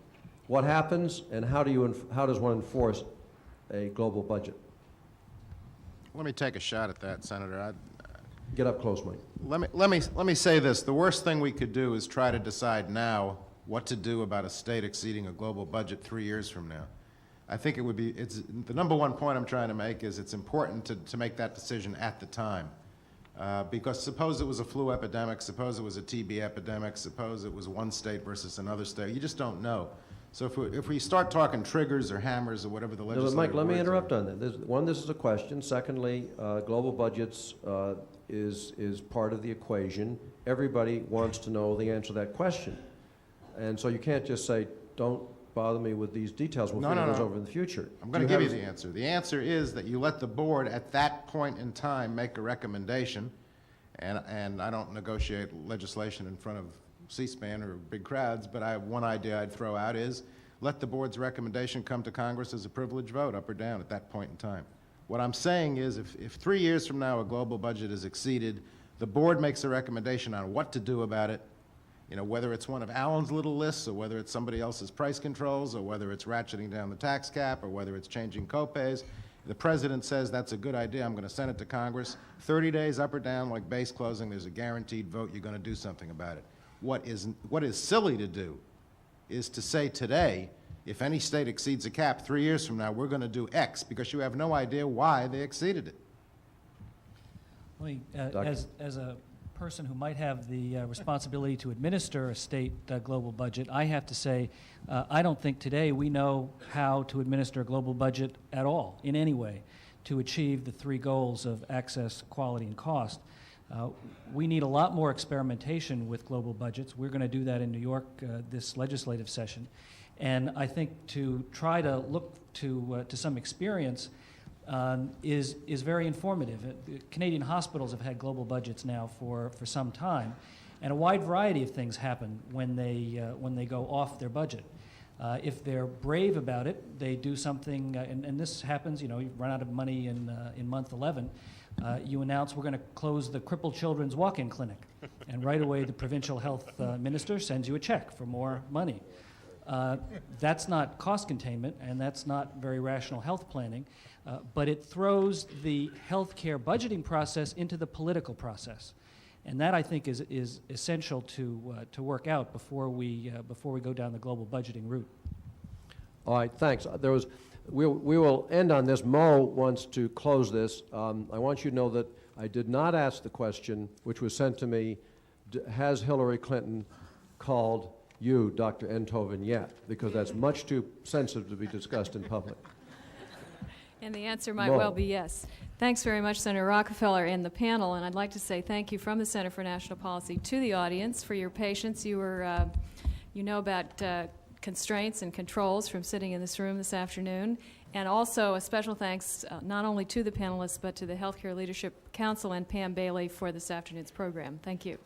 What happens, and how does one enforce a global budget? Let me take a shot at that, Senator. Get up close, Mike. Let me say this. The worst thing we could do is try to decide now what to do about a state exceeding a global budget 3 years from now. I think it would be, the number one point I'm trying to make is it's important to make that decision at the time. Because suppose it was a flu epidemic, suppose it was a TB epidemic, suppose it was one state versus another state, you just don't know. So if we start talking triggers or hammers or whatever the legislative Mike, let me words interrupt are. on that. One, this is a question. Secondly, global budgets is part of the equation. Everybody wants to know the answer to that question. And so you can't just say, don't bother me with these details. We'll figure those over in the future. I'm going to give you the answer. The answer is that you let the board at that point in time make a recommendation, and I don't negotiate legislation in front of C-SPAN or big crowds, but one idea I'd throw out is let the board's recommendation come to Congress as a privilege vote, up or down, at that point in time. What I'm saying is if 3 years from now a global budget is exceeded, the board makes a recommendation on what to do about it, whether it's one of Alan's little lists or whether it's somebody else's price controls or whether it's ratcheting down the tax cap or whether it's changing copays. The president says that's a good idea, I'm going to send it to Congress. 30 days up or down, like base closing, there's a guaranteed vote, you're going to do something about it. What is silly to do is to say today, if any state exceeds a cap 3 years from now, we're going to do X, because you have no idea why they exceeded it. Well, as a person who might have the responsibility to administer a state global budget, I have to say I don't think today we know how to administer a global budget at all, in any way, to achieve the 3 goals of access, quality, and cost. We need a lot more experimentation with global budgets. We're going to do that in New York this legislative session. And I think to try to look to some experience is very informative. Canadian hospitals have had global budgets now for some time, and a wide variety of things happen when they go off their budget. If they're brave about it, they do something, and this happens, you run out of money in month 11, you announce we're going to close the crippled children's walk-in clinic, and right away the provincial health minister sends you a check for more money. That's not cost containment, and that's not very rational health planning, but it throws the healthcare budgeting process into the political process. And that, I think, is essential to work out before we go down the global budgeting route. All right, thanks. We will end on this. Mo wants to close this. I want you to know that I did not ask the question, which was sent to me, has Hillary Clinton called you, Dr. Enthoven, yet? Because that's much too sensitive to be discussed in public. And the answer might well be yes. Thanks very much, Senator Rockefeller and the panel, and I'd like to say thank you from the Center for National Policy to the audience for your patience. You were, you know about constraints and controls from sitting in this room this afternoon, and also a special thanks not only to the panelists but to the Healthcare Leadership Council and Pam Bailey for this afternoon's program. Thank you.